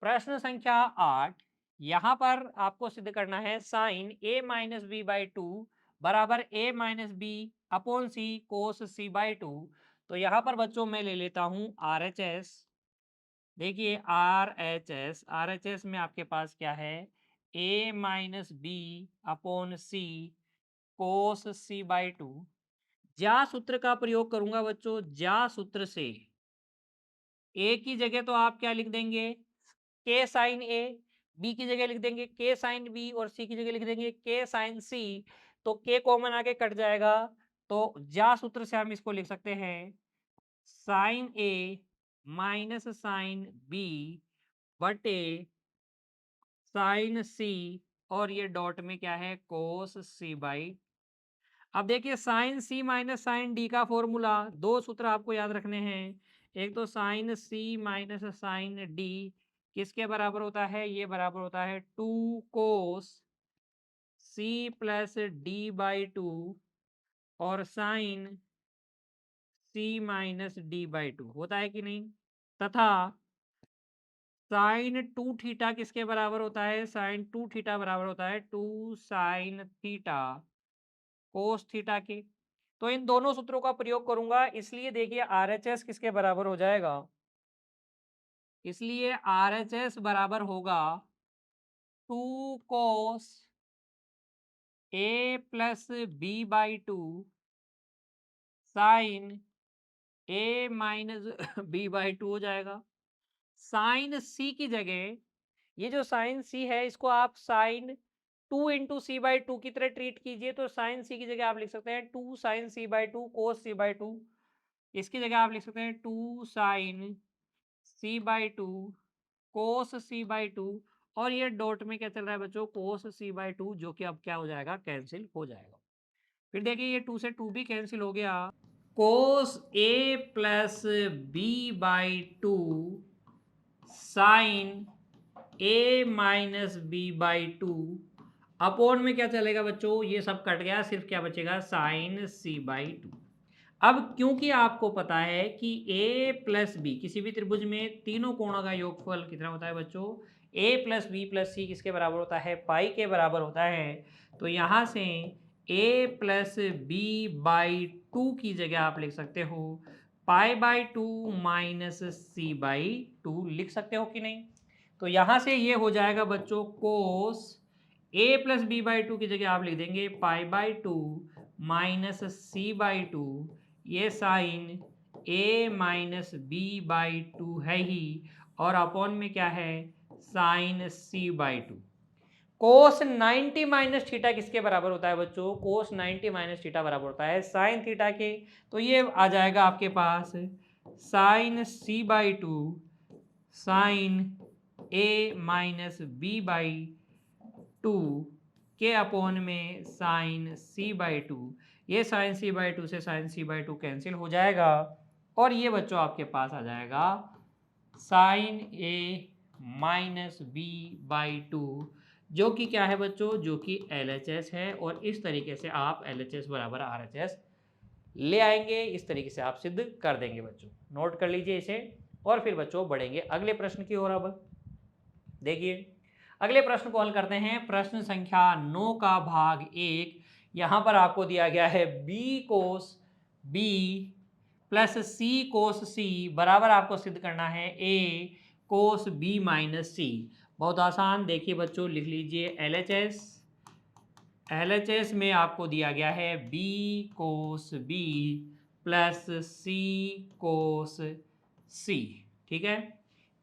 प्रश्न संख्या 8। यहाँ पर आपको सिद्ध करना है साइन a-b/2 बराबर a-b अपॉन सी कोस c/2। तो यहाँ पर बच्चों मैं ले लेता हूँ RHS। देखिए RHS में आपके पास क्या है, a-b अपॉन सी कोस c/2। ज्या सूत्र का प्रयोग करूंगा बच्चों, ज्या सूत्र से ए की जगह तो आप क्या लिख देंगे, के साइन ए, बी की जगह लिख देंगे के साइन बी, और सी की जगह लिख देंगे के साइन सी। तो के कॉमन आके कट जाएगा, तो ज्या सूत्र से हम इसको लिख सकते हैं sign A minus sine B बटे साइन सी, और ये डॉट में क्या है कोस c/। अब देखिए sign C minus sign D का फॉर्मूला, दो सूत्र आपको याद रखने हैं। एक तो sign C minus sign D किसके बराबर होता है, ये बराबर होता है 2 कोस सी प्लस D/2 और साइन सी माइनस D/2 होता है कि नहीं, तथा साइन 2 थीटा किसके बराबर होता है, साइन 2 थीटा बराबर होता है 2 साइन थीटा कोस थीटा के। तो इन दोनों सूत्रों का प्रयोग करूंगा, इसलिए देखिए RHS किसके बराबर हो जाएगा, इसलिए RHS बराबर होगा 2 cos a plus b/2 sine A minus B by two हो जाएगा। साइन सी की जगह, ये जो साइन सी है इसको आप sine two into C by two की तरह ट्रीट कीजिए। तो साइन सी की जगह आप लिख सकते हैं two sine C by two cos C by two. इसकी जगह आप लिख सकते हैं two sine C by two cos C by two. और ये डॉट में क्या चल रहा है बच्चों, कोस सी बाई टू, जो कि अब क्या हो जाएगा, कैंसिल हो जाएगा। फिर देखिए ये टू से टू भी कैंसिल हो गया। Cos A plus B by two sine A minus B by two upon में क्या चलेगा बच्चों, ये सब कट गया, सिर्फ क्या बचेगा, साइन सी बाई टू। अब क्योंकि आपको पता है कि a प्लस बी, किसी भी त्रिभुज में तीनों कोणों का योगफल कितना होता है बच्चों, a प्लस बी प्लस सी किसके बराबर होता है, पाई के बराबर होता है। तो यहाँ से a plus B by two की जगह आप लिख सकते हो pi by two minus C by two, लिख सकते हो कि नहीं। तो यहाँ से ये हो जाएगा बच्चों cos a plus B by two की जगह आप लिख देंगे pi by two minus C by two, ये sine a minus B by two है ही, और अपॉन में क्या है, sine c by two. Cos 90 minus theta किसके बराबर होता है बच्चों, कोस 90 माइनस थीटा बराबर होता है साइन थीटा के। तो ये आ जाएगा आपके पास sine c by two sine a minus B by two के अपॉन में साइन c बाई टू। ये साइन c बाई टू से sine c by two cancel हो जाएगा, और ये बच्चों आपके पास आ जाएगा sine a minus B by two, जो कि क्या है बच्चों, जो कि LHS है। और इस तरीके से आप LHS बराबर RHS ले आएंगे, इस तरीके से आप सिद्ध कर देंगे बच्चों। नोट कर लीजिए इसे, और फिर बच्चों बढ़ेंगे अगले प्रश्न की ओर। अब देखिए अगले प्रश्न को हल करते हैं। प्रश्न संख्या 9 का भाग 1। यहाँ पर आपको दिया गया है b cos b plus c cos c बराबर आपको सिद्ध करना है a cos b minus c। बहुत आसान, देखिए बच्चों लिख लीजिए LHS। LHS में आपको दिया गया है b cos b plus c cos c, ठीक है।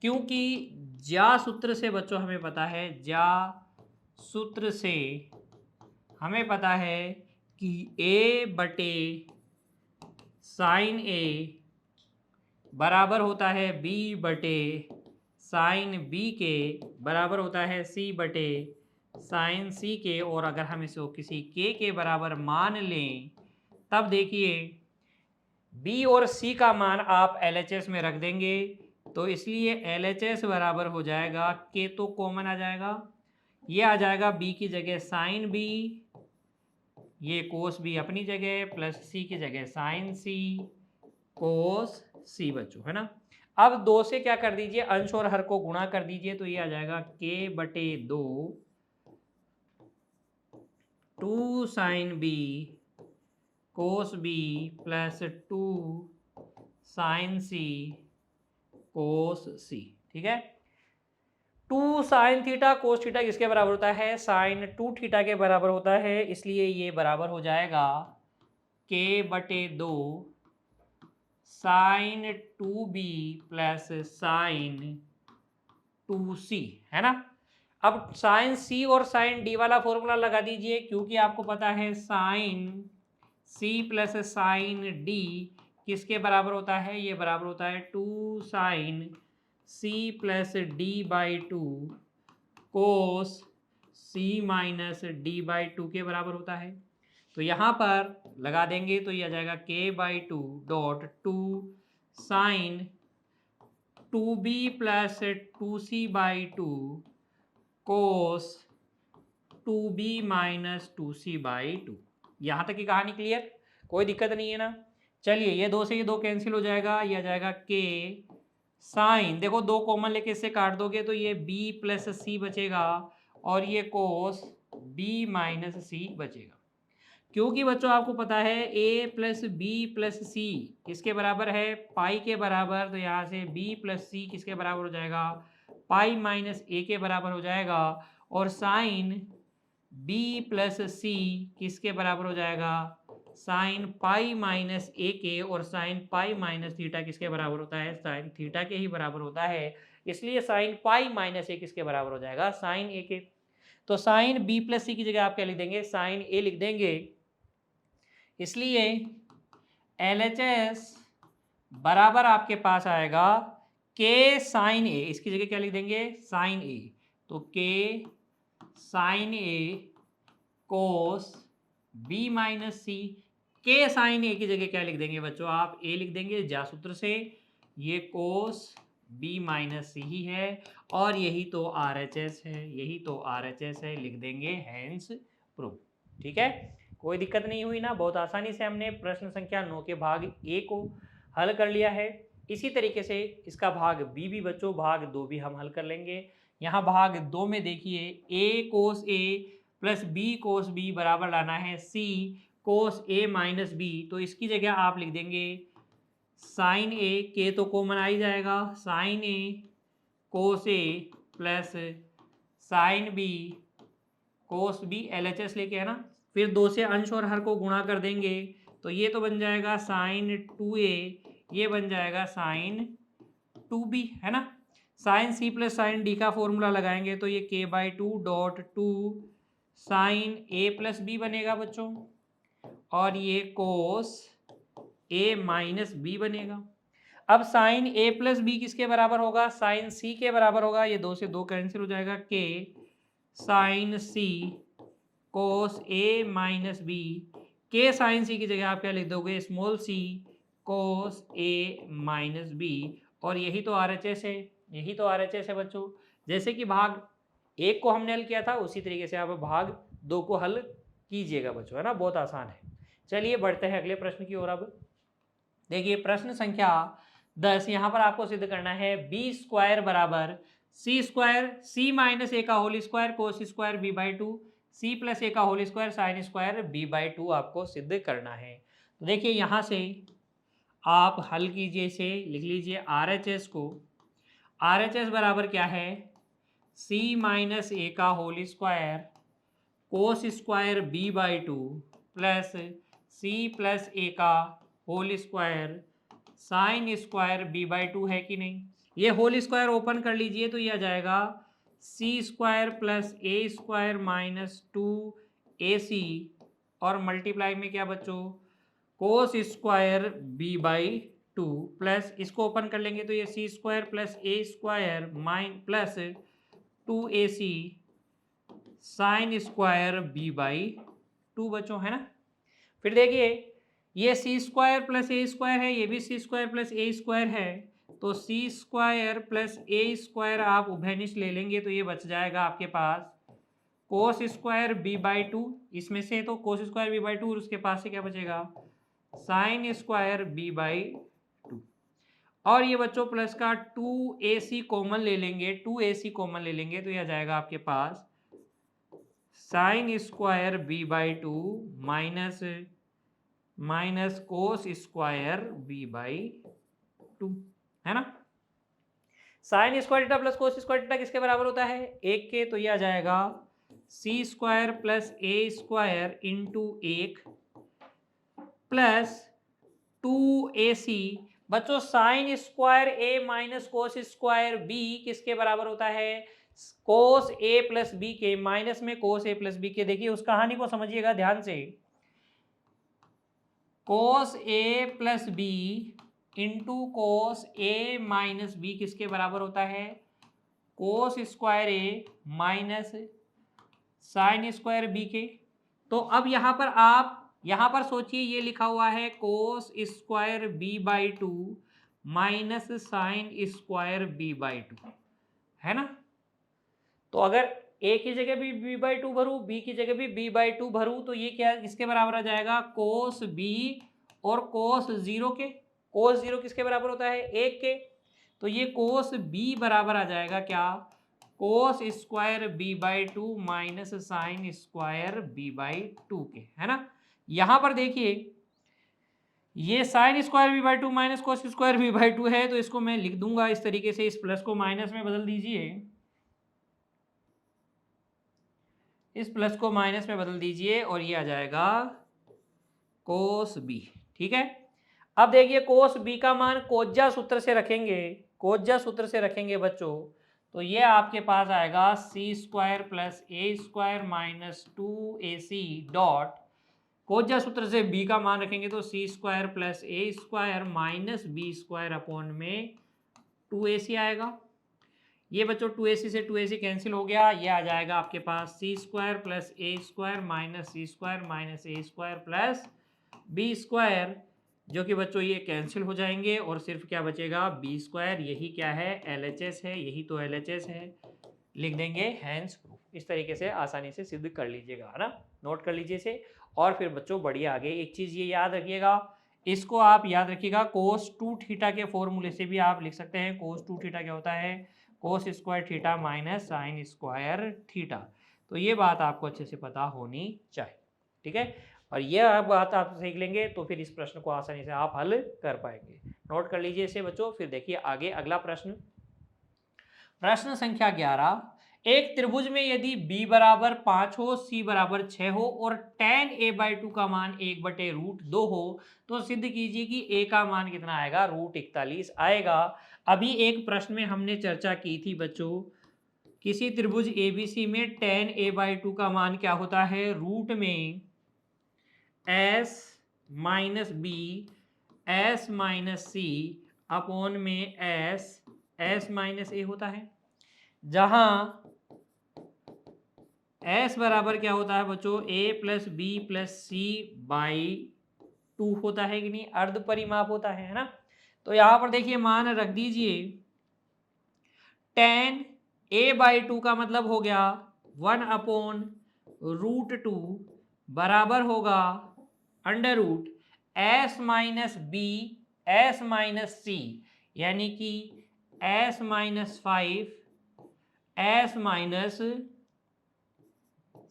क्योंकि ज्या सूत्र से बच्चों हमें पता है, ज्या सूत्र से हमें पता है कि a बटे साइन a बराबर होता है b बटे साइन b के बराबर होता है c बटे साइन c के। और अगर हम इसको किसी k के बराबर मान लें, तब देखिए b और c का मान आप LHS में रख देंगे, तो इसलिए LHS बराबर हो जाएगा k, तो कॉमन आ जाएगा, ये आ जाएगा b की जगह साइन b, ये कोस b अपनी जगह, प्लस c की जगह साइन c कोस c बच्चों, है ना। अब दो से क्या कर दीजिए, अंश और हर को गुणा कर दीजिए, तो ये आ जाएगा k बटे दो two sine b cos b plus two sine c cos c, ठीक है। Two sine theta cos theta किसके बराबर होता है, साइन टू थीटा के बराबर होता है, इसलिए ये बराबर हो जाएगा k बटे दो sine two B plus sine two C, है ना। अब साइन सी और साइन डी वाला फॉर्मूला लगा दीजिए, क्योंकि आपको पता है sine C plus sine D किसके बराबर होता है, ये बराबर होता है two sine C plus D by two cos C minus D by two के बराबर होता है। तो यहाँ पर लगा देंगे तो ये आ जाएगा k by two dot two sine two B plus two C by two cos two B minus two C by two. यहाँ तक की कहानी क्लियर, कोई दिक्कत नहीं है ना। चलिए ये दो से ये दो कैंसिल हो जाएगा, ये आ जाएगा k साइन, देखो दो कॉमन लेके इससे काट दोगे तो ये b प्लस सी बचेगा, और ये कोस b माइनस सी बचेगा। क्योंकि बच्चों आपको पता है a प्लस बी प्लस सी किसके बराबर है, पाई के बराबर, तो यहाँ से b प्लस सी किसके बराबर हो जाएगा, पाई माइनस a के बराबर हो जाएगा। और साइन b प्लस सी किसके बराबर हो जाएगा, साइन पाई माइनस ए के, और साइन पाई माइनस थीटा किसके बराबर होता है? साइन थीटा के ही बराबर होता है। इसलिए साइन पाई माइनस ए किसके बराबर हो जाएगा? साइन ए के। तो साइन बी प्लस सी की जगह आप क्या लिख देंगे? साइन ए लिख देंगे। इसलिए LHS बराबर आपके पास आएगा के साइन ए, इसकी जगह क्या लिख देंगे? साइन ए। तो के sine A cos B minus सी। के साइन ए की जगह क्या लिख देंगे बच्चों? आप ए लिख देंगे ज्या सूत्र से। ये कोस बी माइनस सी ही है, और यही तो RHS है, यही तो RHS है, लिख देंगे हैंस प्रूफ। ठीक है, कोई दिक्कत नहीं हुई ना? बहुत आसानी से हमने प्रश्न संख्या 9 के भाग ए को हल कर लिया है। इसी तरीके से इसका भाग बी भी बच्चों, भाग 2 भी हम हल कर लेंगे। यहाँ भाग 2 में देखिए, ए cos A plus B cos B बराबर लाना है सी कोस ए माइनस बी। तो इसकी जगह आप लिख देंगे साइन ए, के तो कॉमन आ ही जाएगा, sine A cos A plus sine B cos B, LHS लेके, है ना। फिर 2 से अंश और हर को गुणा कर देंगे, तो ये तो बन जाएगा साइन 2a, ये बन जाएगा साइन 2b, है ना। Sine C plus sine D का फॉर्मूला लगाएंगे तो ये k/2 dot 2 sine A plus B बनेगा बच्चों, और ये कोस ए माइनस बी बनेगा। अब साइन ए प्लस बी किसके बराबर होगा? साइन सी के बराबर होगा। ये 2 से 2 कैंसिल हो जाएगा, k sine C cos A minus B. के साइन सी की जगह आप क्या लिख दोगे? Small C cos A minus B, और यही तो RHS है, यही तो RHS है बच्चों। जैसे कि भाग 1 को हमने हल किया था, उसी तरीके से आप भाग 2 को हल कीजिएगा बच्चों, है ना। बहुत आसान है। चलिए बढ़ते हैं अगले प्रश्न की ओर। अब देखिए प्रश्न संख्या 10, यहाँ पर आपको सिद्ध करना है बी स्क्वायर बराबर सी स्क्वायर सी माइनस ए का whole square cos square B by 2 C plus A का whole square sine square B by 2 आपको सिद्ध करना है। तो देखिए यहाँ से आप हल कीजिए, इसे लिख लीजिए RHS को। RHS बराबर क्या है? सी माइनस ए का whole square cos square B by 2 plus C plus A का whole square sine square B by 2, है कि नहीं? ये होल स्क्वायर ओपन कर लीजिए तो ये आ जाएगा सी स्क्वायर प्लस ए स्क्वायर माइनस 2AC, और मल्टीप्लाई में क्या बच्चों? Cos square B by 2 plus, इसको ओपन कर लेंगे तो ये C square plus A square minus plus 2AC sine square B by 2 बच्चों, है ना। फिर देखिए ये सी स्क्वायर प्लस ए स्क्वायर है, ये भी सी स्क्वायर प्लस ए स्क्वायर है, तो सी स्क्वायर प्लस ए स्क्वायर आप उभयनिष्ठ ले लेंगे तो ये बच जाएगा आपके पास कोस स्क्वायर बी बाई 2, इसमें से तो कोस स्क्वायर बी बाई 2, और उसके पास से क्या बचेगा? साइन स्क्वायर बी बाई 2, और ये बच्चों प्लस का 2AC कॉमन ले लेंगे, 2AC कॉमन ले लेंगे तो ये आ जाएगा आपके पास sine square B by 2 minus cos square B by 2, है ना। Sine square theta plus cos square theta किसके बराबर होता है? 1 के। तो ये आ जाएगा सी स्क्वायर प्लस ए स्क्वायर इंटू 1 प्लस 2AC। बच्चों sine square A minus cos square B किसके बराबर होता है? कोस ए प्लस बी के, माइनस में कोस ए प्लस बी के। देखिए उस कहानी को समझिएगा ध्यान से। कोस A plus B into cos A minus B किसके बराबर होता है? Cos square A minus sine square B के। तो अब यहाँ पर आप यहाँ पर सोचिए, ये लिखा हुआ है cos square B by 2 minus sine square B by 2, है ना। तो अगर ए की जगह भी बी बाई 2 भरूँ, बी की जगह भी बी बाई 2 भरूँ, तो ये क्या इसके बराबर आ जाएगा? कोस बी और कोस 0 के। कोस 0 किसके बराबर होता है? 1 के। तो ये कोस बी बराबर आ जाएगा क्या? Cos square B by 2 minus sine square B by 2 के, है ना। यहां पर देखिए ये sine square B by 2 minus cos square B by 2 है, तो इसको मैं लिख दूंगा इस तरीके से, इस प्लस को माइनस में बदल दीजिए, इस प्लस को माइनस में बदल दीजिए, और ये आ जाएगा कोस बी। ठीक है, अब देखिए कोस बी का मान कोज्जा सूत्र से रखेंगे, कोज्जा सूत्र से रखेंगे बच्चों, तो ये आपके पास आएगा सी स्क्वायर प्लस ए स्क्वायर माइनस 2ac डॉट, कोज्जा सूत्र से b का मान रखेंगे तो सी स्क्वायर प्लस ए square minus B square upon में 2ac आएगा। ये बच्चों 2ac से 2ac कैंसिल हो गया, ये आ जाएगा आपके पास सी square plus A square minus C square minus A square plus B square, जो कि बच्चों ये कैंसिल हो जाएंगे और सिर्फ क्या बचेगा बी स्क्वायर। यही क्या है LHS है, यही तो LHS है, लिख देंगे हैंस प्रूफ। इस तरीके से आसानी से सिद्ध कर लीजिएगा, है ना, नोट कर लीजिए इसे। और फिर बच्चों बढ़िया आगे एक चीज़ ये याद रखिएगा, इसको आप याद रखिएगा कोस 2 थीटा के फॉर्मूले से भी आप लिख सकते हैं। कोस 2 थीटा क्या होता है, cos square theta minus sine square theta. तो ये बात आपको अच्छे से पता होनी चाहिए, ठीक है। और यह बात आप सीख लेंगे तो फिर इस प्रश्न को आसानी से आप हल कर पाएंगे। नोट कर लीजिए इसे बच्चों। फिर देखिए आगे अगला प्रश्न, प्रश्न संख्या 11, एक त्रिभुज में यदि b बराबर 5 हो, c बराबर 6 हो और tan a/2 का मान 1/√2 हो तो सिद्ध कीजिए कि a का मान कितना आएगा, √41 आएगा। अभी एक प्रश्न में हमने चर्चा की थी बच्चों, किसी त्रिभुज ABC में tan a/2 का मान क्या होता है, रूट में s minus b s minus सी अपॉन में s माइनस ए होता है, जहां s बराबर क्या होता है बच्चों, a plus B plus C by 2 होता है कि नहीं, अर्ध परिमाप होता है ना। तो यहां पर देखिए मान रख दीजिए, tan a/2 का मतलब हो गया 1/√2 बराबर होगा under root s minus b s minus c, यानी कि s minus 5 s minus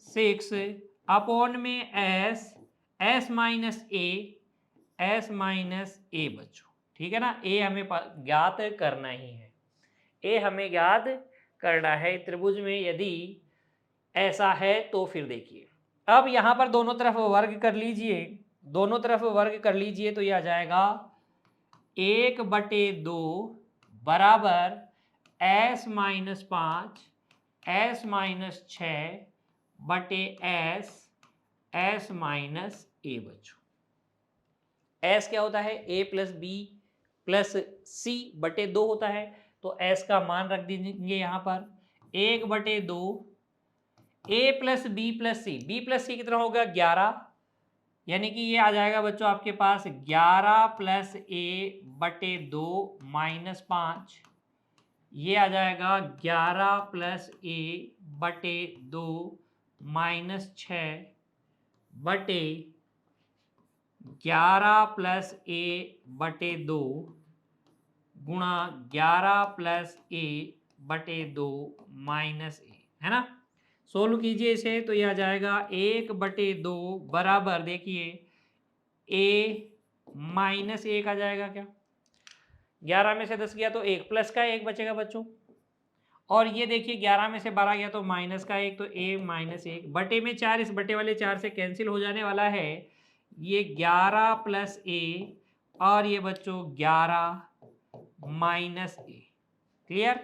6 upon में s माइनस ए बच्चों, ठीक है ना। ए हमें ज्ञात करना ही है, ए हमें ज्ञात करना है त्रिभुज में यदि ऐसा है। तो फिर देखिए अब यहाँ पर दोनों तरफ वर्ग कर लीजिए, दोनों तरफ वर्ग कर लीजिए तो यह आ जाएगा 1/2 बराबर s माइनस 5 s माइनस 6 बटे s माइनस ए बच्चों। s क्या होता है, a प्लस बी प्लस सी बटे 2 होता है, तो s का मान रख दीजिए यहाँ पर 1/2 a प्लस बी प्लस सी कितना होगा 11, यानी कि ये आ जाएगा बच्चों आपके पास 11 प्लस a/2 माइनस 5, ये आ जाएगा 11 प्लस a/2 माइनस 6 बटे 11 प्लस a/2 गुणा 11 प्लस a/2 माइनस ए, है ना। सोल्व कीजिए इसे तो यह आ जाएगा 1/2 बराबर देखिए a माइनस 1 आ जाएगा, क्या 11 में से 10 गया तो 1 प्लस का 1 बचेगा बच्चों, और ये देखिए 11 में से 12 गया तो माइनस का 1, तो a माइनस 1 बटे में 4, इस बटे वाले 4 से कैंसिल हो जाने वाला है, ये 11 प्लस a और ये बच्चों 11 माइनस ए, क्लियर।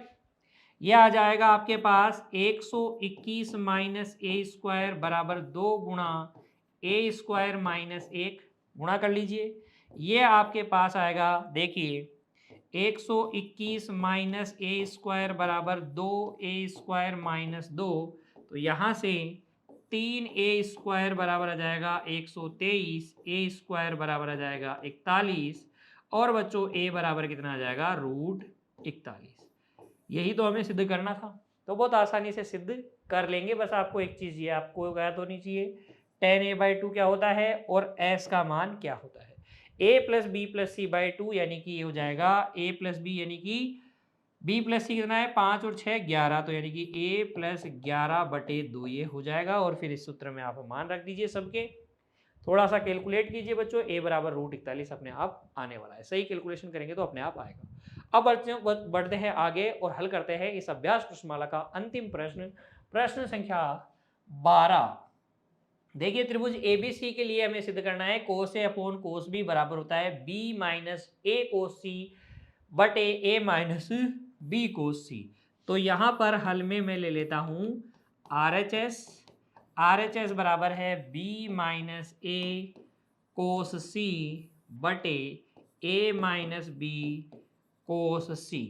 यह आ जाएगा आपके पास 121 माइनस ए स्क्वायर बराबर 2 गुणा ए स्क्वायर माइनस 1, गुणा कर लीजिए, ये आपके पास आएगा देखिए 121 माइनस ए स्क्वायर बराबर 2a स्क्वायर माइनस 2, तो यहाँ से 3a स्क्वायर बराबर आ जाएगा 123, a स्क्वायर बराबर आ जाएगा 41, और बच्चों a बराबर कितना आ जाएगा, √41। यही तो हमें सिद्ध करना था, तो बहुत आसानी से सिद्ध कर लेंगे। बस आपको एक चीज़ ये आपको याद होनी चाहिए, tan a/2 क्या होता है और s का मान क्या होता है। a plus B plus C by 2, यानी कि ये हो जाएगा a प्लस बी, यानी कि b प्लस सी कितना है 5 और 6 11, तो यानी कि a प्लस 11/2 ये हो जाएगा। और फिर इस सूत्र में आप मान रख दीजिए सबके, थोड़ा सा कैलकुलेट कीजिए बच्चों, a बराबर √41 अपने आप आने वाला है। सही कैलकुलेशन करेंगे तो अपने आप आएगा। अब बढ़ते हैं आगे और हल करते हैं इस अभ्यास प्रश्नमाला का अंतिम प्रश्न, प्रश्न संख्या 12। देखिए त्रिभुज एबीसी के लिए हमें सिद्ध करना है कोस ए अपॉन कोस बी बराबर होता है बी माइनस ए कोस सी बटे ए माइनस बी कोस सी। तो यहाँ पर हल में मैं ले लेता हूँ आर एच एस बराबर है बी माइनस ए कोस सी बटे ए माइनस बी कोस सी।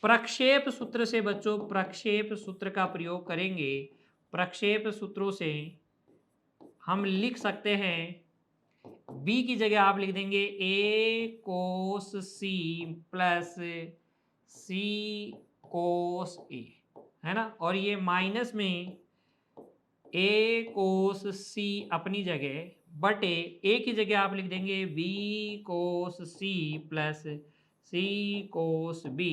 प्रक्षेप सूत्र से बच्चों प्रक्षेप सूत्र का प्रयोग करेंगे। प्रक्षेप सूत्रों से हम लिख सकते हैं b की जगह आप लिख देंगे a cos c plus c cos a, है ना। और ये माइनस में a कोस c अपनी जगह बटे a की जगह आप लिख देंगे b कोस c प्लस c कोस b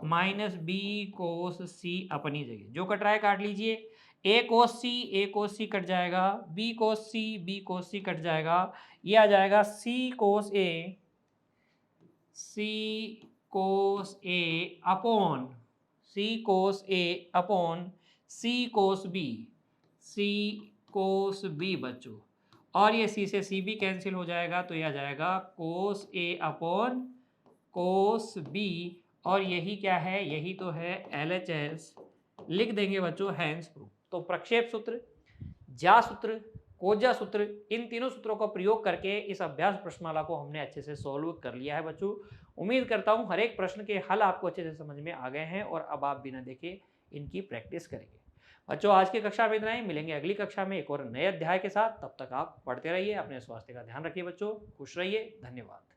माइनस b कोस c अपनी जगह। जो कट रहा है काट लीजिए। ए कोस सी कट जाएगा, बी कोस सी कट जाएगा, ये आ जाएगा सी कोस ए अपॉन सी कोस बी बच्चों। और ये सी से सी भी कैंसिल हो जाएगा, तो यह आ जाएगा कोस ए अपॉन कोस बी। और यही क्या है, यही तो है LHS। लिख देंगे बच्चों हैंस प्रूफ। तो प्रक्षेप सूत्र, ज्या सूत्र, कोज्या सूत्र, इन तीनों सूत्रों का प्रयोग करके इस अभ्यास प्रश्नमाला को हमने अच्छे से सॉल्व कर लिया है बच्चों। उम्मीद करता हूं हर एक प्रश्न के हल आपको अच्छे से समझ में आ गए हैं और अब आप बिना देखे इनकी प्रैक्टिस करेंगे। बच्चों आज की कक्षा में इतना ही, मिलेंगे अगली कक्षा में एक और नए अध्याय के साथ। तब तक आप पढ़ते रहिए, अपने स्वास्थ्य का ध्यान रखिए बच्चों, खुश रहिए, धन्यवाद।